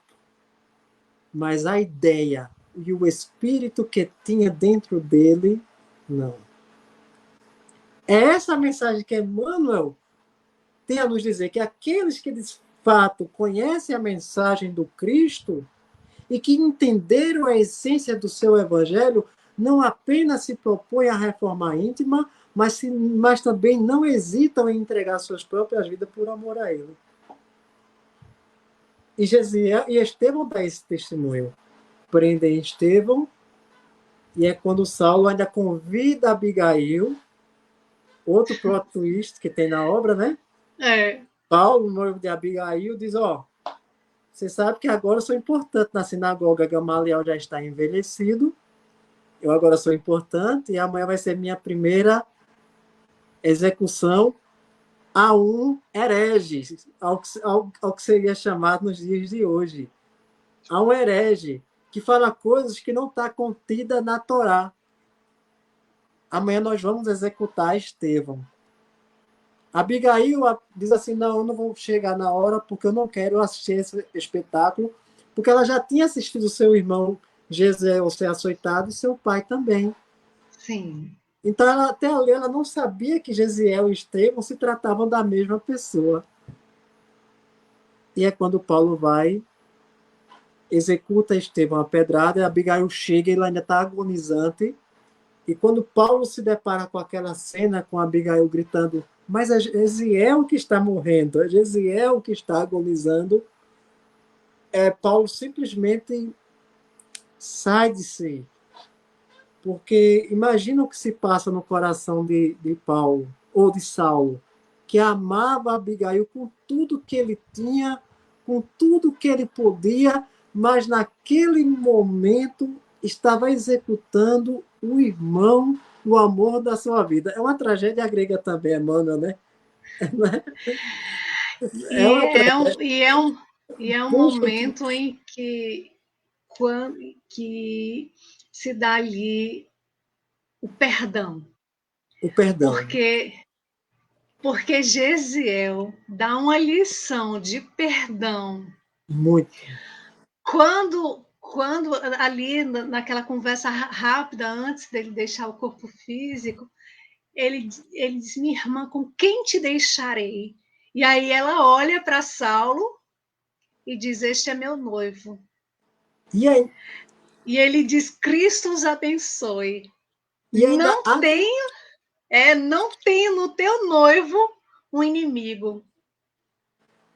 mas a ideia e o espírito que tinha dentro dele, não. É essa a mensagem que Emmanuel tem a nos dizer, que aqueles que de fato conhecem a mensagem do Cristo e que entenderam a essência do seu evangelho, não apenas se propõem a reforma íntima, mas também não hesitam em entregar suas próprias vidas por amor a ele. E Estevão dá esse testemunho. Prendem Estevão, e é quando Saulo ainda convida Abigail, outro plot twist que tem na obra, né? Paulo, noivo de Abigail, diz, você sabe que agora eu sou importante na sinagoga, Gamaliel já está envelhecido, eu agora sou importante, e amanhã vai ser minha primeira execução a um herege, ao que seria chamado nos dias de hoje. A um herege que fala coisas que não está contida na Torá. Amanhã nós vamos executar Estevão. Abigail diz assim, não, eu não vou chegar na hora porque eu não quero assistir esse espetáculo, porque ela já tinha assistido seu irmão Jezeel ser açoitado e seu pai também. Sim. Então, até ali, ela não sabia que Jezeel e Estevão se tratavam da mesma pessoa. E é quando Paulo vai, executa Estevão a pedrada, e Abigail chega e ela ainda está agonizante. E quando Paulo se depara com aquela cena, com Abigail gritando, mas é Jezeel que está morrendo, é Jezeel que está agonizando, Paulo simplesmente sai de si. Porque imagina o que se passa no coração de Paulo, ou de Saulo, que amava Abigail com tudo que ele tinha, com tudo que ele podia, mas naquele momento estava executando o irmão, o amor da sua vida. É uma tragédia grega também, Emmanuel, né? É E uma é tragédia. um, e é um, e é um momento em que se dá ali o perdão. O perdão. Porque Gesiel dá uma lição de perdão. Muito. Quando ali naquela conversa rápida antes dele deixar o corpo físico, ele diz: minha irmã, com quem te deixarei? E aí ela olha para Saulo e diz: este é meu noivo. E aí? E ele diz: Cristo os abençoe. E ainda não tenho no teu noivo um inimigo,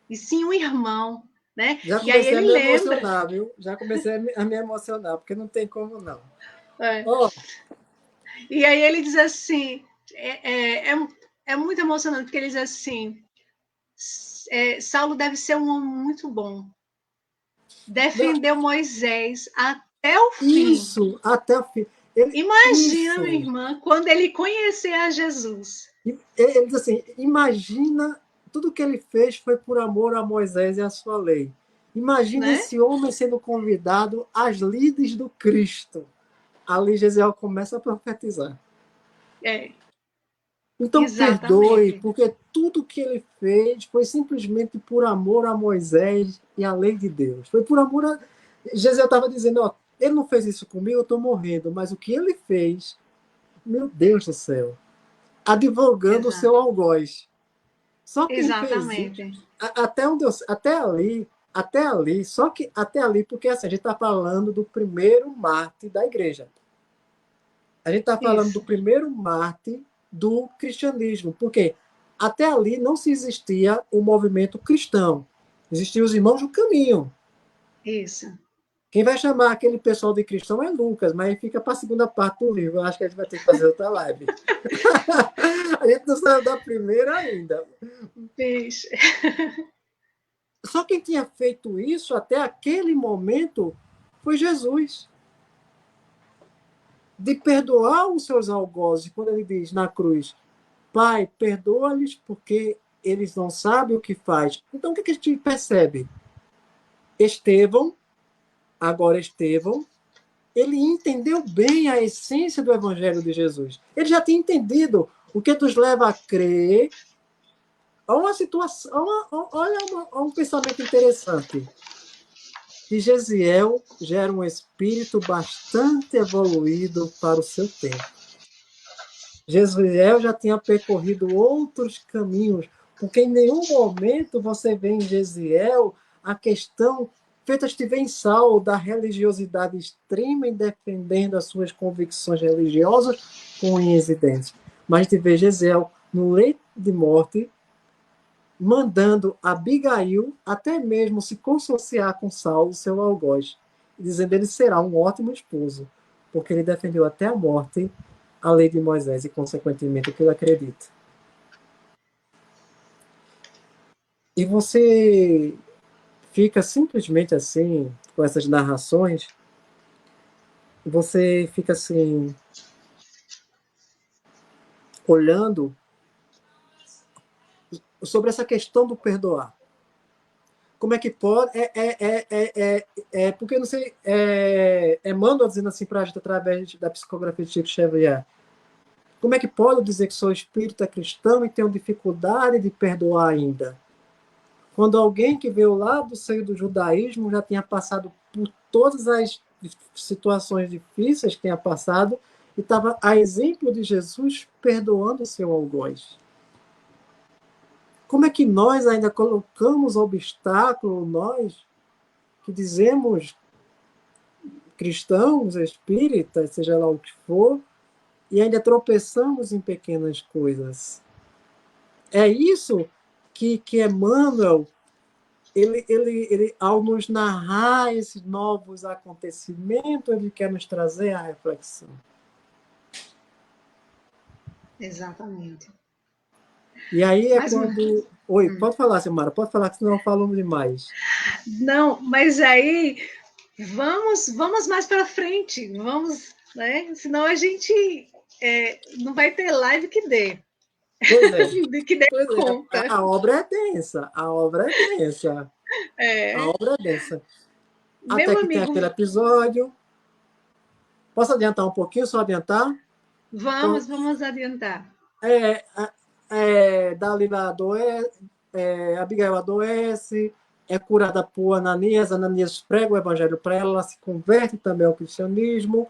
e sim um irmão, né? Já E aí comecei a ele me lembra. emocionar, viu? Já comecei a me emocionar, porque não tem como não. É. Oh. E aí ele diz assim, é muito emocionante, porque ele diz assim, Saulo deve ser um homem muito bom, defendeu Moisés até o fim. Isso, até o fim. Imagina, Isso. minha irmã, quando ele conhecer a Jesus. Ele diz assim, imagina, tudo que ele fez foi por amor a Moisés e a sua lei. Imagina, né, esse homem sendo convidado às lides do Cristo. Ali Gesiel começa a profetizar. Então perdoe, porque tudo que ele fez foi simplesmente por amor a Moisés e a lei de Deus. Foi por amor a... Gesiel estava dizendo, ó, ele não fez isso comigo, eu estou morrendo, mas o que ele fez, meu Deus do céu, advogando o seu algoz. Só quem fez isso, até ali, só que até ali, porque assim, a gente está falando do primeiro mártir da igreja. A gente está falando do primeiro mártir do cristianismo, porque até ali não se existia o movimento cristão. Existiam os irmãos do caminho. Isso. Quem vai chamar aquele pessoal de cristão é Lucas, mas fica para a segunda parte do livro. Eu acho que a gente vai ter que fazer outra live. A gente não saiu da primeira ainda. Beijo. Só quem tinha feito isso até aquele momento foi Jesus. De perdoar os seus algozes, quando ele diz na cruz, Pai, perdoa-lhes porque eles não sabem o que faz. Então, o que a gente percebe? Estevão, ele entendeu bem a essência do Evangelho de Jesus. Ele já tinha entendido o que nos leva a crer. Olha uma situação, olha um pensamento interessante. Que Gesiel já era um espírito bastante evoluído para o seu tempo. Gesiel já tinha percorrido outros caminhos, porque em nenhum momento você vê em Gesiel a questão feita estiver em Saulo da religiosidade extrema e defendendo as suas convicções religiosas com unhas e dentes. Mas a gente vê Gesiel no leito de morte, mandando Abigail até mesmo se consociar com Saulo, seu algoz, dizendo que ele será um ótimo esposo, porque ele defendeu até a morte a lei de Moisés e, consequentemente, o que ele acredita. E você fica simplesmente assim, com essas narrações, você fica assim, olhando sobre essa questão do perdoar. Como é que pode... porque, eu não sei, Emmanuel dizendo assim para a gente, através da psicografia de Chico Xavier, como é que pode dizer que sou espírita cristão e tenho dificuldade de perdoar ainda? Quando alguém que veio lá do seio do judaísmo já tinha passado por todas as situações difíceis que tinha passado e estava, a exemplo de Jesus, perdoando o seu algoz. Como é que nós ainda colocamos obstáculo, nós que dizemos cristãos, espíritas, seja lá o que for, e ainda tropeçamos em pequenas coisas? É isso que Emmanuel, ele, ao nos narrar esses novos acontecimentos, ele quer nos trazer a reflexão. Exatamente. E aí quando... Oi, pode falar, Silmara, pode falar, que senão eu falo demais. Não, mas aí vamos mais para frente, vamos, né? Senão a gente não vai ter live que dê. Pois é. Que dê conta. A obra é densa, a obra é densa. A obra é densa. Até que tem aquele episódio. Posso adiantar um pouquinho, só adiantar? Vamos adiantar. é, Dalila adoece, Abigail adoece, é curada por Ananias, Ananias prega o evangelho para ela, ela se converte também ao cristianismo,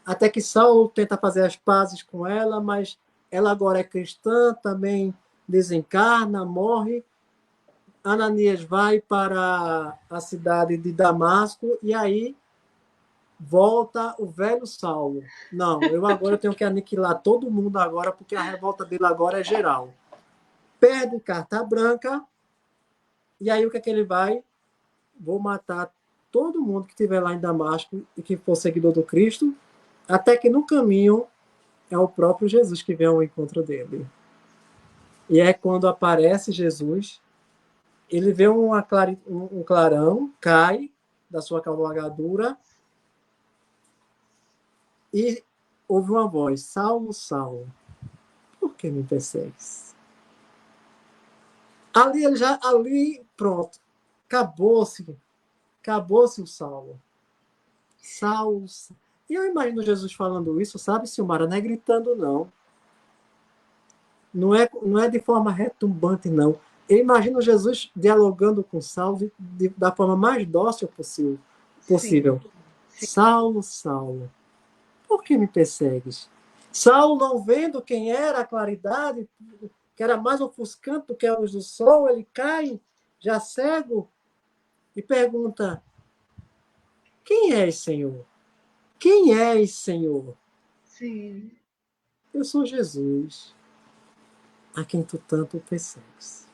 até que Saulo tenta fazer as pazes com ela, mas ela agora é cristã, também desencarna, morre. Ananias vai para a cidade de Damasco e aí volta o velho Saulo. Não, eu agora tenho que aniquilar todo mundo agora, porque a revolta dele agora é geral. Perde carta branca, e aí o que é que ele vai? Vou matar todo mundo que estiver lá em Damasco e que for seguidor do Cristo, até que no caminho é o próprio Jesus que vem ao encontro dele. E é quando aparece Jesus, ele vê um clarão, cai da sua cavalgadura e ouve uma voz: Saulo, Saulo, por que me persegues? Ali, pronto, acabou-se o Saulo. Saulo. E eu imagino Jesus falando isso, sabe, Silmara? Não é gritando, não. Não é de forma retumbante, não. Eu imagino Jesus dialogando com Saulo da forma mais dócil possível. Sim. Saulo, Saulo, por que me persegues? Saulo, não vendo quem era a claridade, que era mais ofuscante do que a luz do sol, ele cai, já cego, e pergunta: quem és, Senhor? Quem és, Senhor? Sim. Eu sou Jesus, a quem tu tanto persegues.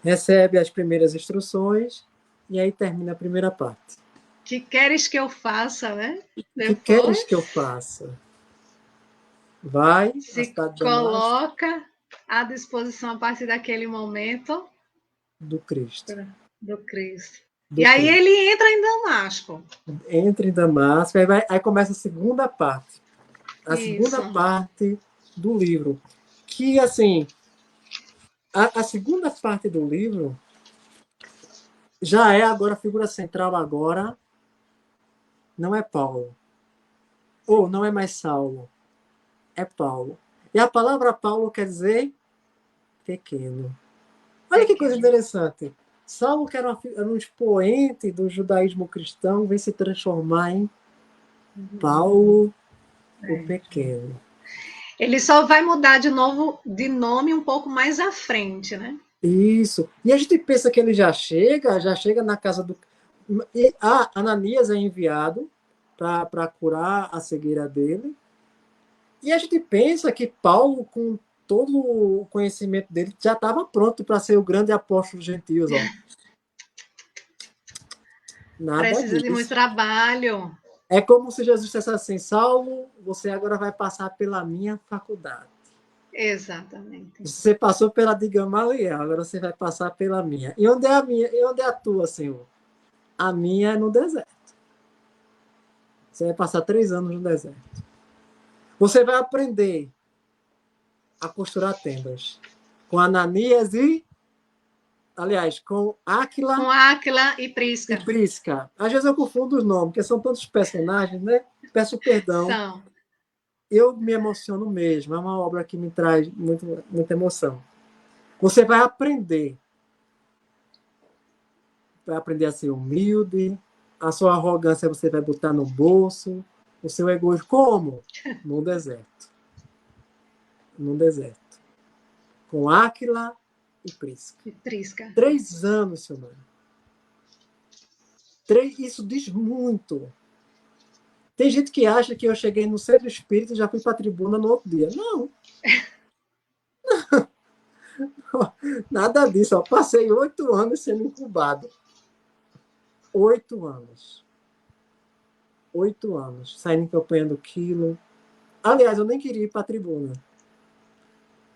Recebe as primeiras instruções e aí termina a primeira parte. Que queres que eu faça, né? Que queres que eu faça? Vai à Se cidade de Damasco coloca à disposição a partir daquele momento do Cristo. do Cristo. Do E aí Cristo. ele entra em Damasco. Entra em Damasco, aí começa a segunda parte. A segunda Isso. parte do livro. Que, assim, a segunda parte do livro já é agora a figura central agora, não é Paulo. Ou não é mais Saulo, é Paulo. E a palavra Paulo quer dizer pequeno. Olha que coisa interessante. Saulo, que era um expoente do judaísmo cristão, vem se transformar em Paulo o Pequeno. Ele só vai mudar de novo de nome um pouco mais à frente, né? Isso. E a gente pensa que ele já chega na casa do. E Ananias é enviado para curar a cegueira dele. E a gente pensa que Paulo, com todo o conhecimento dele, já estava pronto para ser o grande apóstolo dos gentios. Ó. Nada Precisa de muito disso. trabalho. É como se Jesus dissesse assim: Saulo, você agora vai passar pela minha faculdade. Exatamente. Você passou pela de Gamaliel, agora você vai passar pela minha. E onde é a minha? E onde é a tua, Senhor? A minha é no deserto. Você vai passar 3 anos no deserto. Você vai aprender a costurar tendas com Ananias e, aliás, com Áquila. Com Áquila e E Prisca. Prisca. Às vezes eu confundo os nomes, porque são tantos personagens, né? Peço perdão. São. Eu me emociono mesmo. É uma obra que me traz muita emoção. Você vai aprender. Vai aprender a ser humilde. A sua arrogância você vai botar no bolso. O seu egoísmo. Como? No deserto. No deserto. Com Áquila e Prisca. E Prisca. 3 anos, seu nome. Isso diz muito. Tem gente que acha que eu cheguei no centro espírita e já fui para a tribuna no outro dia. Não. Nada disso. Eu passei 8 anos sendo incubado. 8 anos. 8 anos. Saindo em campanha do quilo. Aliás, eu nem queria ir para a tribuna.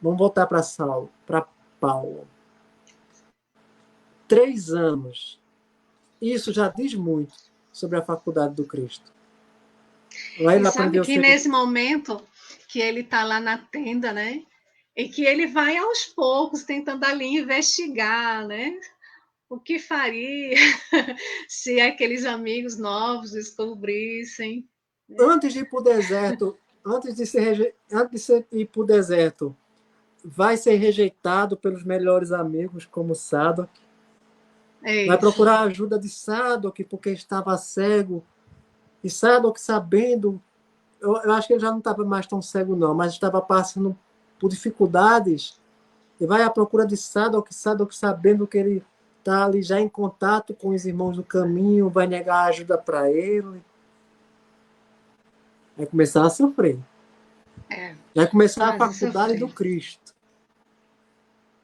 Vamos voltar para Paulo. 3 anos. Isso já diz muito sobre a faculdade do Cristo. Lá ele e sabe aprendeu que nesse momento que ele está lá na tenda, né? E que ele vai aos poucos tentando ali investigar, né? O que faria se aqueles amigos novos descobrissem. Antes de ir para o deserto, antes de ir para o deserto, vai ser rejeitado pelos melhores amigos, como Sadoc. É Vai isso. procurar a ajuda de Sadoc, porque estava cego. E Sadoc, sabendo, eu acho que ele já não estava mais tão cego, não, mas estava passando por dificuldades. E vai à procura de Sadoc, Sadoc sabendo que ele está ali já em contato com os irmãos do caminho, vai negar ajuda para ele. Vai começar a sofrer. Vai começar a Fazer faculdade do sofrer. Cristo.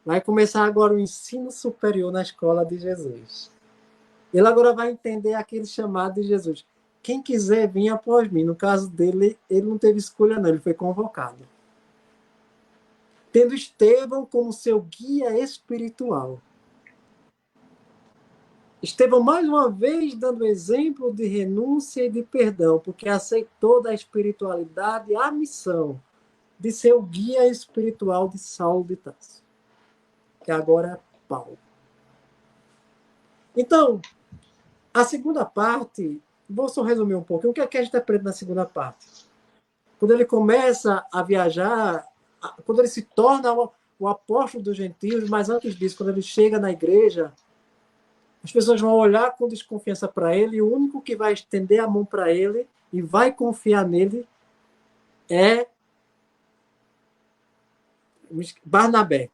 Vai começar agora o ensino superior na escola de Jesus. Ele agora vai entender aquele chamado de Jesus. Quem quiser vir após mim. No caso dele, ele não teve escolha, não. Ele foi convocado. Tendo Estevão como seu guia espiritual. Estevão, mais uma vez, dando exemplo de renúncia e de perdão, porque aceitou da espiritualidade a missão de ser o guia espiritual de Saulo de Tarso, que agora é Paulo. Então, a segunda parte, vou só resumir um pouco. O que é que a gente aprende na segunda parte? Quando ele começa a viajar, quando ele se torna o apóstolo dos gentios, mas antes disso, quando ele chega na igreja, as pessoas vão olhar com desconfiança para ele, e o único que vai estender a mão para ele e vai confiar nele é Barnabé.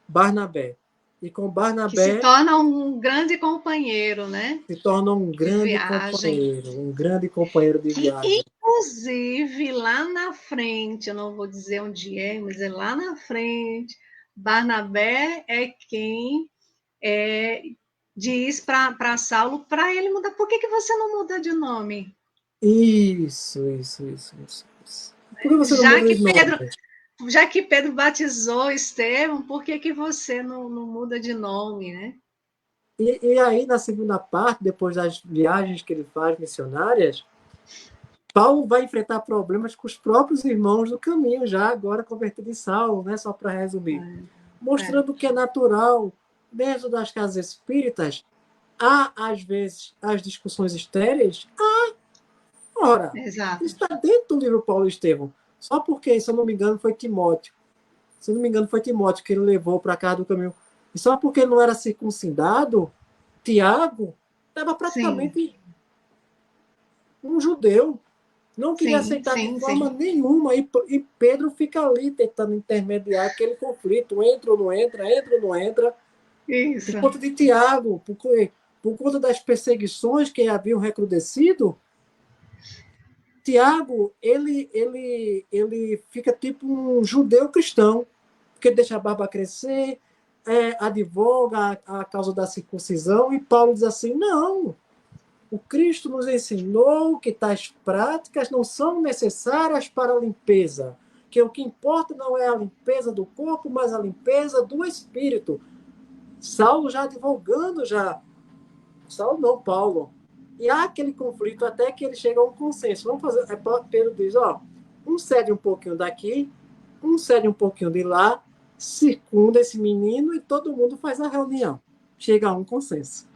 Barnabé. E com Que se Barnabé torna um grande companheiro, né? se torna um De grande viagem. companheiro, um grande companheiro de viagem. Inclusive, lá na frente, eu não vou dizer onde é, mas é lá na frente, Barnabé é quem diz para Saulo para ele mudar. Por que você não muda de nome? Isso. Por que você não Já muda que de nome? Pedro, já que Pedro batizou Estevão, por que você não muda de nome, né? E aí, na segunda parte, depois das viagens que ele faz missionárias, Paulo vai enfrentar problemas com os próprios irmãos do caminho, já agora convertido em Saulo, né? Só para resumir. É. Mostrando que é natural, dentro das casas espíritas, há, às vezes, as discussões estéreis. Ora, Exato. está dentro do livro Paulo e Estevão. Só porque, se eu não me engano, foi Timóteo. Se eu não me engano, foi Timóteo que ele levou para a casa do caminho. E só porque ele não era circuncidado, Tiago estava Sim, praticamente um judeu. Não queria sim, aceitar de sim, forma sim. nenhuma. E Pedro fica ali tentando intermediar aquele conflito. Entra ou não entra, entra ou não entra. Por Isso. conta de Tiago, por conta das perseguições que haviam recrudescido, Tiago, ele fica tipo um judeu cristão, porque deixa a barba crescer, advoga a causa da circuncisão, e Paulo diz assim, não, o Cristo nos ensinou que tais práticas não são necessárias para a limpeza, que o que importa não é a limpeza do corpo, mas a limpeza do espírito. Saulo já advogando já. Saulo não, Paulo. E há aquele conflito até que ele chega a um consenso. Vamos fazer. Pedro diz, ó, um cede um pouquinho daqui, um cede um pouquinho de lá, circunda esse menino e todo mundo faz a reunião. Chega a um consenso.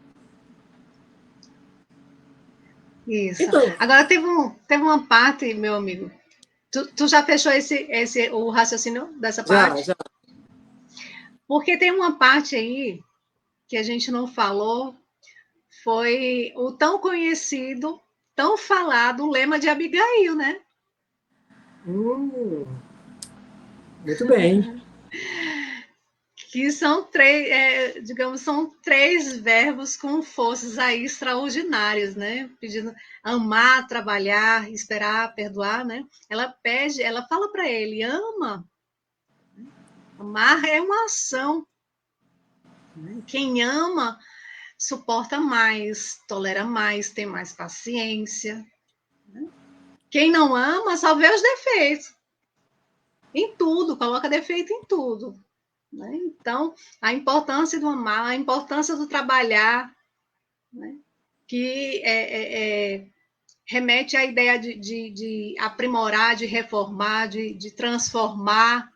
Isso. Então, Agora teve uma parte, meu amigo. Tu já fechou o raciocínio dessa parte? já. Porque tem uma parte aí que a gente não falou, foi o tão conhecido, tão falado lema de Abigail, né? Muito bem. Que são três, digamos, são três verbos com forças aí extraordinárias, né? Pedindo amar, trabalhar, esperar, perdoar, né? Ela pede, ela fala para ele, ama. Amar é uma ação. Quem ama suporta mais, tolera mais, tem mais paciência. Quem não ama só vê os defeitos. Em tudo, coloca defeito em tudo. Né? Então, a importância do amar, a importância do trabalhar, né? Que remete à ideia de aprimorar, de reformar, de transformar.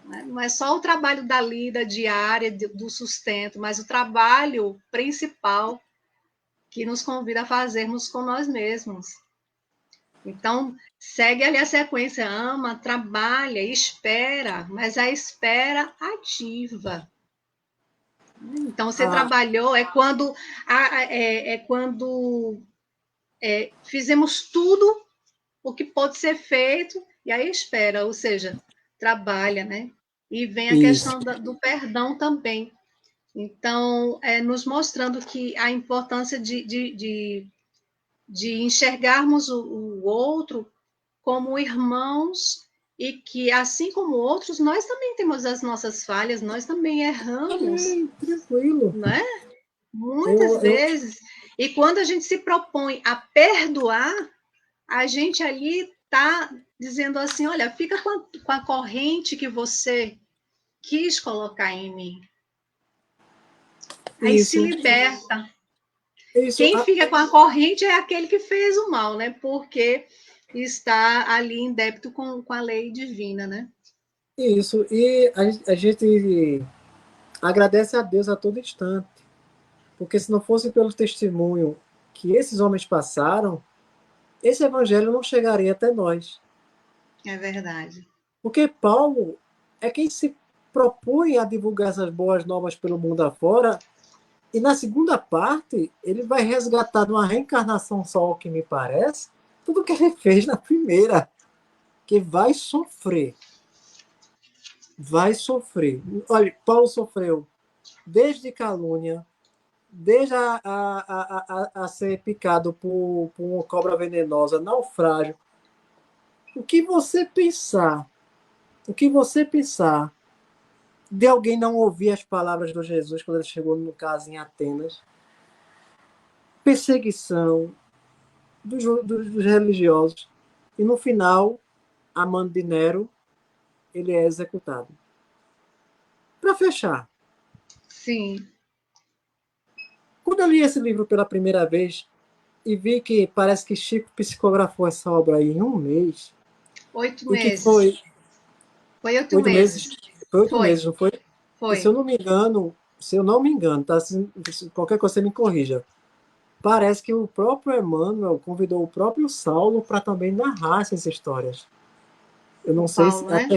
Né? Não é só o trabalho da lida diária, do sustento, mas o trabalho principal que nos convida a fazermos com nós mesmos. Então, segue ali a sequência, ama, trabalha, espera, mas a espera ativa. Então, você Ah, trabalhou, é quando fizemos tudo o que pode ser feito, e aí espera, ou seja, trabalha, né? E vem a isso, questão do perdão também. Então, nos mostrando que a importância de enxergarmos o outro como irmãos e que, assim como outros, nós também temos as nossas falhas, nós também erramos, tranquilo. não é? Muitas Eu, vezes. E quando a gente se propõe a perdoar, a gente ali está dizendo assim: olha, fica com a corrente que você quis colocar em mim. Aí se isso, liberta. isso, Quem fica com a corrente é aquele que fez o mal, né? Porque está ali em débito com a lei divina, né? isso. E a gente agradece a Deus a todo instante, porque se não fosse pelo testemunho que esses homens passaram, esse evangelho não chegaria até nós. É verdade. Porque Paulo é quem se propõe a divulgar essas boas novas pelo mundo afora, e na segunda parte ele vai resgatar numa reencarnação só, o que me parece, tudo que ele fez na primeira, que vai sofrer. Vai sofrer. Olha, Paulo sofreu desde calúnia, desde a ser picado por uma cobra venenosa, naufrágio. O que você pensar, o que você pensar de alguém não ouvir as palavras de Jesus quando ele chegou no caso em Atenas, perseguição dos religiosos, e no final, a mando de Nero, ele é executado. Para fechar, Sim, quando eu li esse livro pela primeira vez e vi que parece que Chico psicografou essa obra aí em um mês, oito e que meses. foi Foi 8 meses. 8 meses, foi 8 meses, Foi, não foi? E foi. se eu não me engano, tá? Se qualquer coisa você me corrija. Parece que o próprio Emmanuel convidou o próprio Saulo para também narrar essas histórias. Eu O não sei Paulo, né?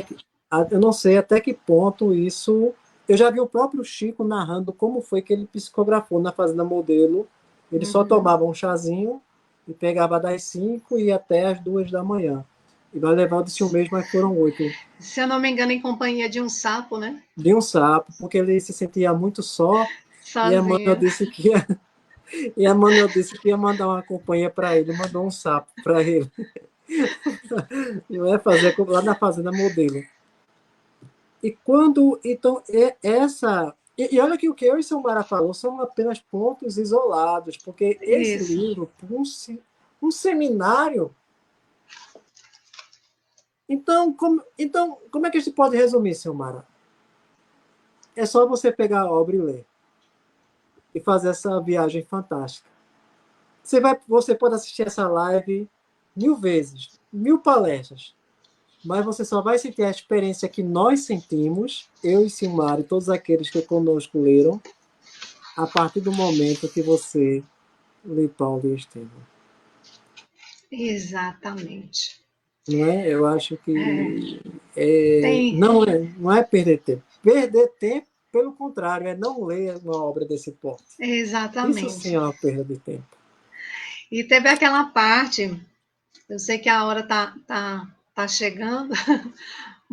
eu não sei até que ponto isso. Eu já vi o próprio Chico narrando como foi que ele psicografou na Fazenda Modelo. Ele só Uhum. tomava um chazinho e pegava das 5 e até as 2 da manhã. E vai levar desse um mês, mas foram 8. Se eu não me engano, em companhia de um sapo, né? De um sapo, porque ele se sentia muito só. E a Manuel Sozinho. disse que ia, e a Manuel disse que ia mandar uma companhia para ele, mandou um sapo para ele. E vai fazer lá na Fazenda Modelo. E quando. Então, essa. E olha que o que eu e Samara falou são apenas pontos isolados, porque esse Isso. livro, um seminário. Então, como é que a gente pode resumir, Samara? É só você pegar a obra e ler. E fazer essa viagem fantástica. Você pode assistir essa live 1000 vezes, 1000 palestras, mas você só vai sentir a experiência que nós sentimos, eu e Silmar e todos aqueles que conosco leram, a partir do momento que você lê Paulo e Estevão. Exatamente. Não é? Eu acho É, que tem, não é perder tempo. Perder tempo, pelo contrário, é não ler uma obra desse porte. Isso sim é exatamente. uma perda de tempo. E teve aquela parte, eu sei que a hora tá chegando,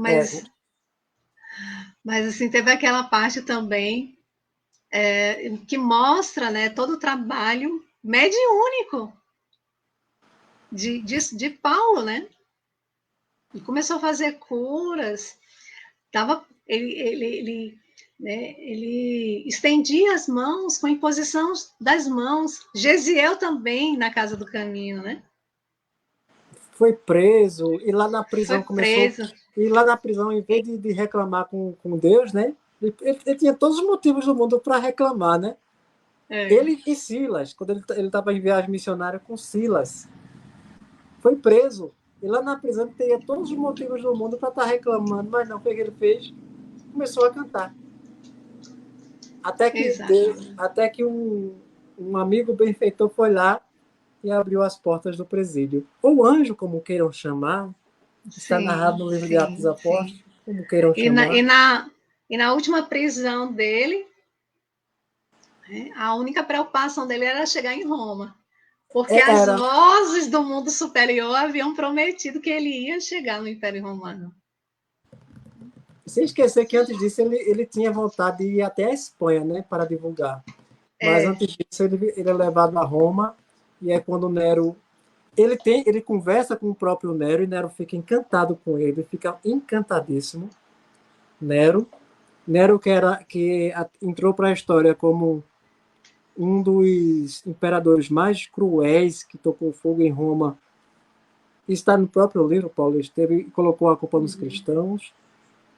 É, mas assim, teve aquela parte também que mostra, né, todo o trabalho mediúnico de Paulo, né? E começou a fazer curas, ele estendia as mãos com imposição das mãos. Gesiel também na Casa do Caminho, né? foi preso e lá na Foi prisão começou. preso. E lá na prisão, em vez de reclamar com Deus, né? Ele tinha todos os motivos do mundo para reclamar, né? É, Ele e Silas, quando ele estava em viagem missionária com Silas, foi preso. E lá na prisão ele teria todos os motivos do mundo para estar reclamando, mas não, o que ele fez? Começou a cantar. Até que, exatamente. até que um amigo benfeitor foi lá e abriu as portas do presídio. Ou anjo, como queiram chamar, está narrado no livro de Atos dos Apóstolos, como queiram chamar. E na última prisão dele, a única preocupação dele era chegar em Roma. Porque as vozes do mundo superior haviam prometido que ele ia chegar no Império Romano. Sem esquecer que antes disso ele tinha vontade de ir até a Espanha, né, para divulgar. Mas antes disso ele é levado a Roma, e é quando Nero... Ele conversa com o próprio Nero, e Nero fica encantado com ele, fica encantadíssimo. Nero que entrou para a história como um dos imperadores mais cruéis que tocou fogo em Roma. Está no próprio livro, Paulo Estevam, e colocou a culpa nos cristãos,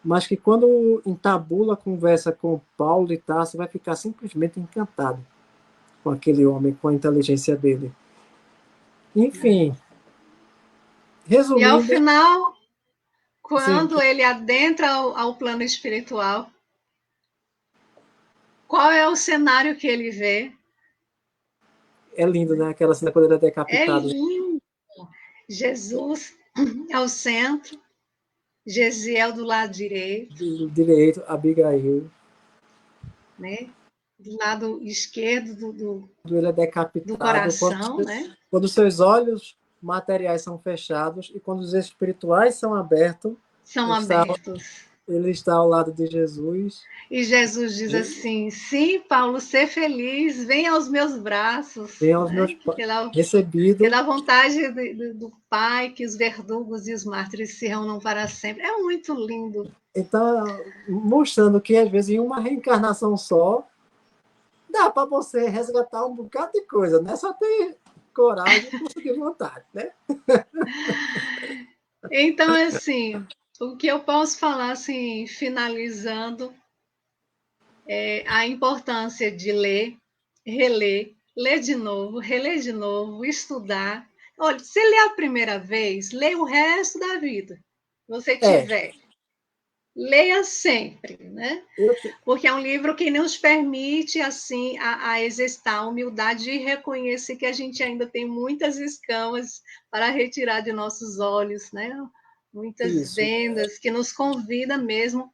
mas que quando entabula a conversa com Paulo de Tarso, vai ficar simplesmente encantado com aquele homem, com a inteligência dele. Enfim, resumindo... E ao final, quando ele adentra ao plano espiritual, qual é o cenário que ele vê? É lindo, né? Aquela cena quando ele é decapitado. É lindo. Jesus ao centro, Gesiel do lado direito. Do direito, Abigail. Né? Do lado esquerdo ele é decapitado, do coração, quando seus olhos materiais são fechados e quando os espirituais são abertos, ele está ao lado de Jesus. E Jesus diz assim: sim, Paulo, ser feliz, vem aos meus braços. Vem aos meus recebido. Pela vontade do Pai, que os verdugos e os mártires se reúnam para sempre. É muito lindo. Então, mostrando que, às vezes, em uma reencarnação só, dá para você resgatar um bocado de coisa, né? Só ter coragem e conseguir vontade, né? Então, assim, o que eu posso falar, assim, finalizando, é a importância de ler, reler, ler de novo, reler de novo, estudar. Olha, se ler a primeira vez, leia o resto da vida. Se você tiver. Leia sempre, né? Porque é um livro que nos permite, assim, a exercitar a humildade e reconhecer que a gente ainda tem muitas escamas para retirar de nossos olhos, né? Muitas vendas, que nos convida mesmo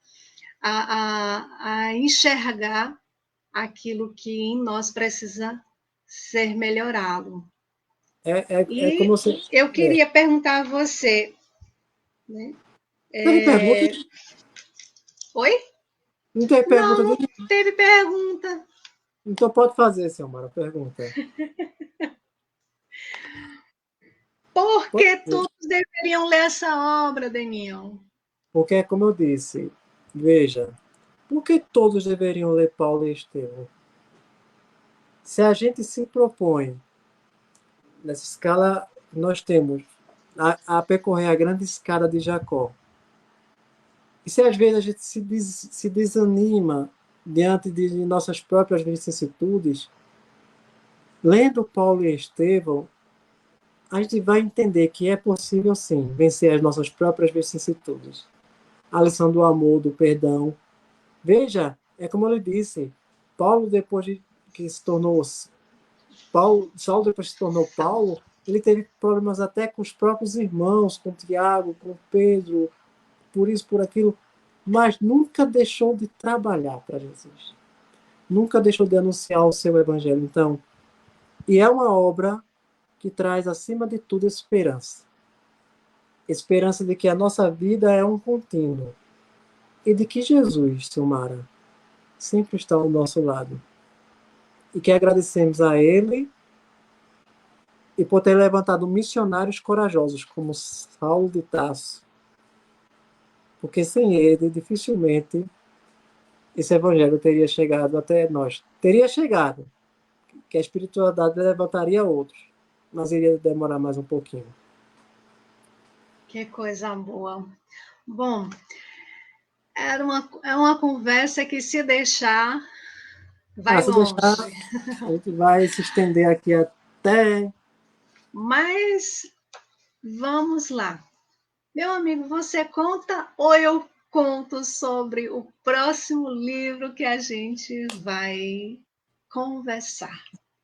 a enxergar aquilo que em nós precisa ser melhorado. Como você... Eu queria perguntar a você, né? Pergunta. Oi? Não tem pergunta. Não teve pergunta. Então pode fazer, Silmara, pergunta. Por que todos deveriam ler essa obra, Daniel? Porque, como eu disse, veja, por que todos deveriam ler Paulo e Estevão? Se a gente se propõe, nessa escala, nós temos a percorrer a grande escada de Jacó. E se às vezes a gente se desanima diante de nossas próprias vicissitudes, lendo Paulo e Estevão, a gente vai entender que é possível, sim, vencer as nossas próprias vicissitudes. A lição do amor, do perdão. Veja, é como eu lhe disse, Paulo, depois de que se tornou Saulo, depois que se tornou Paulo, ele teve problemas até com os próprios irmãos, com Tiago, com Pedro, por isso, por aquilo, mas nunca deixou de trabalhar para Jesus. Nunca deixou de anunciar o seu evangelho. Então, e é uma obra que traz, acima de tudo, esperança. Esperança de que a nossa vida é um contínuo. E de que Jesus, Silmara, sempre está ao nosso lado. E que agradecemos a Ele e por ter levantado missionários corajosos, como Saulo de Tarso. Porque sem ele, dificilmente, esse evangelho teria chegado até nós. Teria chegado, que a espiritualidade levantaria outros, mas iria demorar mais um pouquinho. Que coisa boa. Bom, é uma conversa que, se deixar, vai longe. Deixar, a gente vai se estender aqui até... Mas vamos lá. Meu amigo, você conta ou eu conto sobre o próximo livro que a gente vai conversar?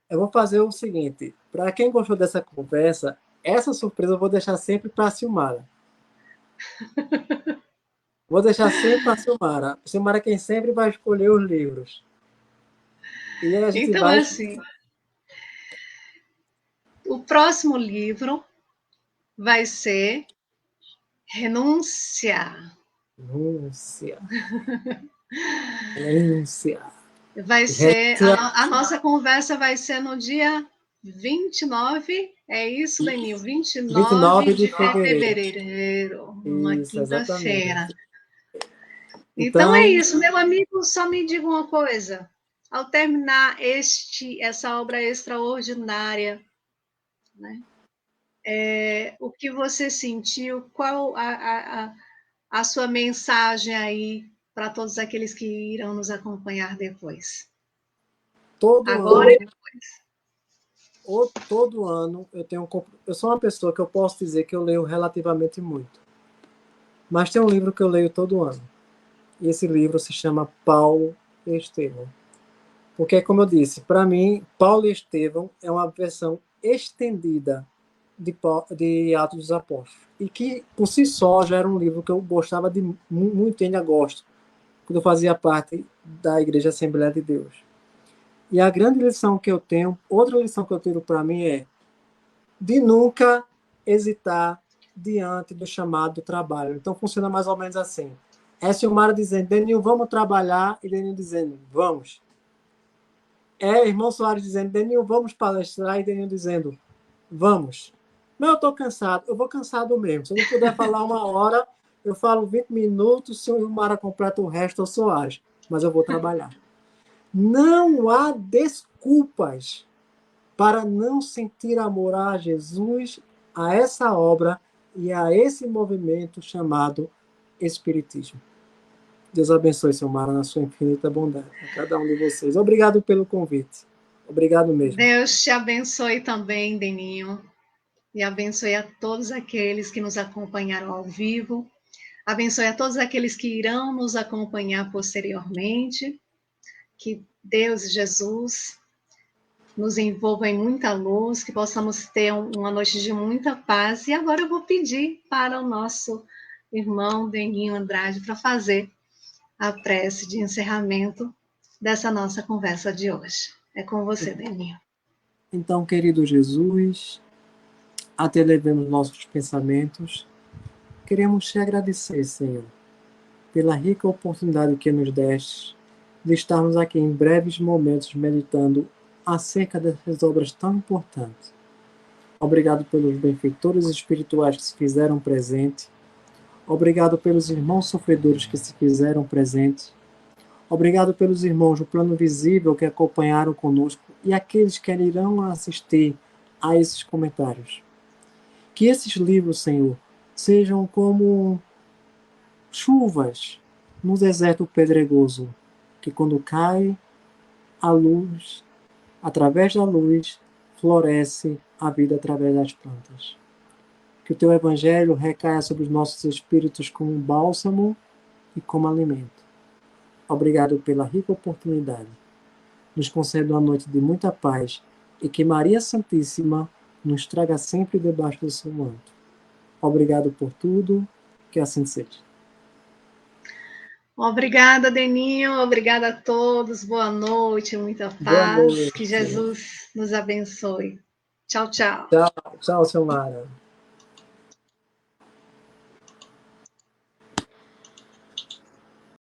Eu vou fazer o seguinte, para quem gostou dessa conversa, essa surpresa eu vou deixar sempre para a Silmara. Vou deixar sempre para a Silmara. Silmara é quem sempre vai escolher os livros. E aí a gente Então, vai... assim, o próximo livro vai ser Renúncia. Renúncia. Renúncia. Vai ser, a nossa conversa vai ser no dia 29, é isso, Leninho? 29 29 de de fevereiro. fevereiro, uma Isso, quinta-feira. exatamente. Então é Então, isso, meu amigo, só me diga uma coisa. Ao terminar essa obra extraordinária, né, o que você sentiu, qual a sua mensagem aí para todos aqueles que irão nos acompanhar depois? todo Agora ano, e depois. todo ano eu sou uma pessoa que eu posso dizer que eu leio relativamente muito. Mas tem um livro que eu leio todo ano. E esse livro se chama Paulo e Estevão. Porque, como eu disse, para mim, Paulo e Estevão é uma versão estendida de Atos dos Apóstolos. E que, por si só, já era um livro que eu gostava de muito e ainda gosto, quando eu fazia parte da Igreja Assembleia de Deus. E a grande lição que eu tenho, outra lição que eu tenho para mim é de nunca hesitar diante do chamado do trabalho. Então, funciona mais ou menos assim. É Silmara dizendo, Denil, vamos trabalhar, e Denil dizendo, vamos. É irmão Soares dizendo, Denil, vamos palestrar, e Denil dizendo, vamos. Mas eu estou cansado, eu vou cansado mesmo. Se eu não puder falar 1 hora, eu falo 20 minutos, se o Silmara completa o resto, eu Soares. Mas eu vou trabalhar. Não há desculpas para não sentir amor a Jesus, a essa obra e a esse movimento chamado Espiritismo. Deus abençoe, Silmara, na sua infinita bondade, a cada um de vocês. Obrigado pelo convite. Obrigado mesmo. Deus te abençoe também, Deninho, e abençoe a todos aqueles que nos acompanharam ao vivo. Abençoe a todos aqueles que irão nos acompanhar posteriormente. Que Deus e Jesus nos envolva em muita luz, que possamos ter uma noite de muita paz. E agora eu vou pedir para o nosso irmão Deninho Andrade para fazer a prece de encerramento dessa nossa conversa de hoje. É com você, Deninho. Então, querido Jesus, até levemos nossos pensamentos. Queremos te agradecer, Senhor, pela rica oportunidade que nos deste de estarmos aqui em breves momentos meditando acerca dessas obras tão importantes. Obrigado pelos benfeitores espirituais que se fizeram presentes. Obrigado pelos irmãos sofredores que se fizeram presentes. Obrigado pelos irmãos do plano visível que acompanharam conosco e aqueles que irão assistir a esses comentários. Que esses livros, Senhor, sejam como chuvas no deserto pedregoso, que quando cai a luz, através da luz, floresce a vida através das plantas. Que o teu evangelho recaia sobre os nossos espíritos como um bálsamo e como alimento. Obrigado pela rica oportunidade. Nos conceda uma noite de muita paz e que Maria Santíssima nos traga sempre debaixo do seu manto. Obrigado por tudo, que assim seja. Obrigada, Deninho. Obrigada a todos. Boa noite, muita Boa paz. noite. Que Jesus nos abençoe. Tchau, tchau. Tchau, tchau, Silmara.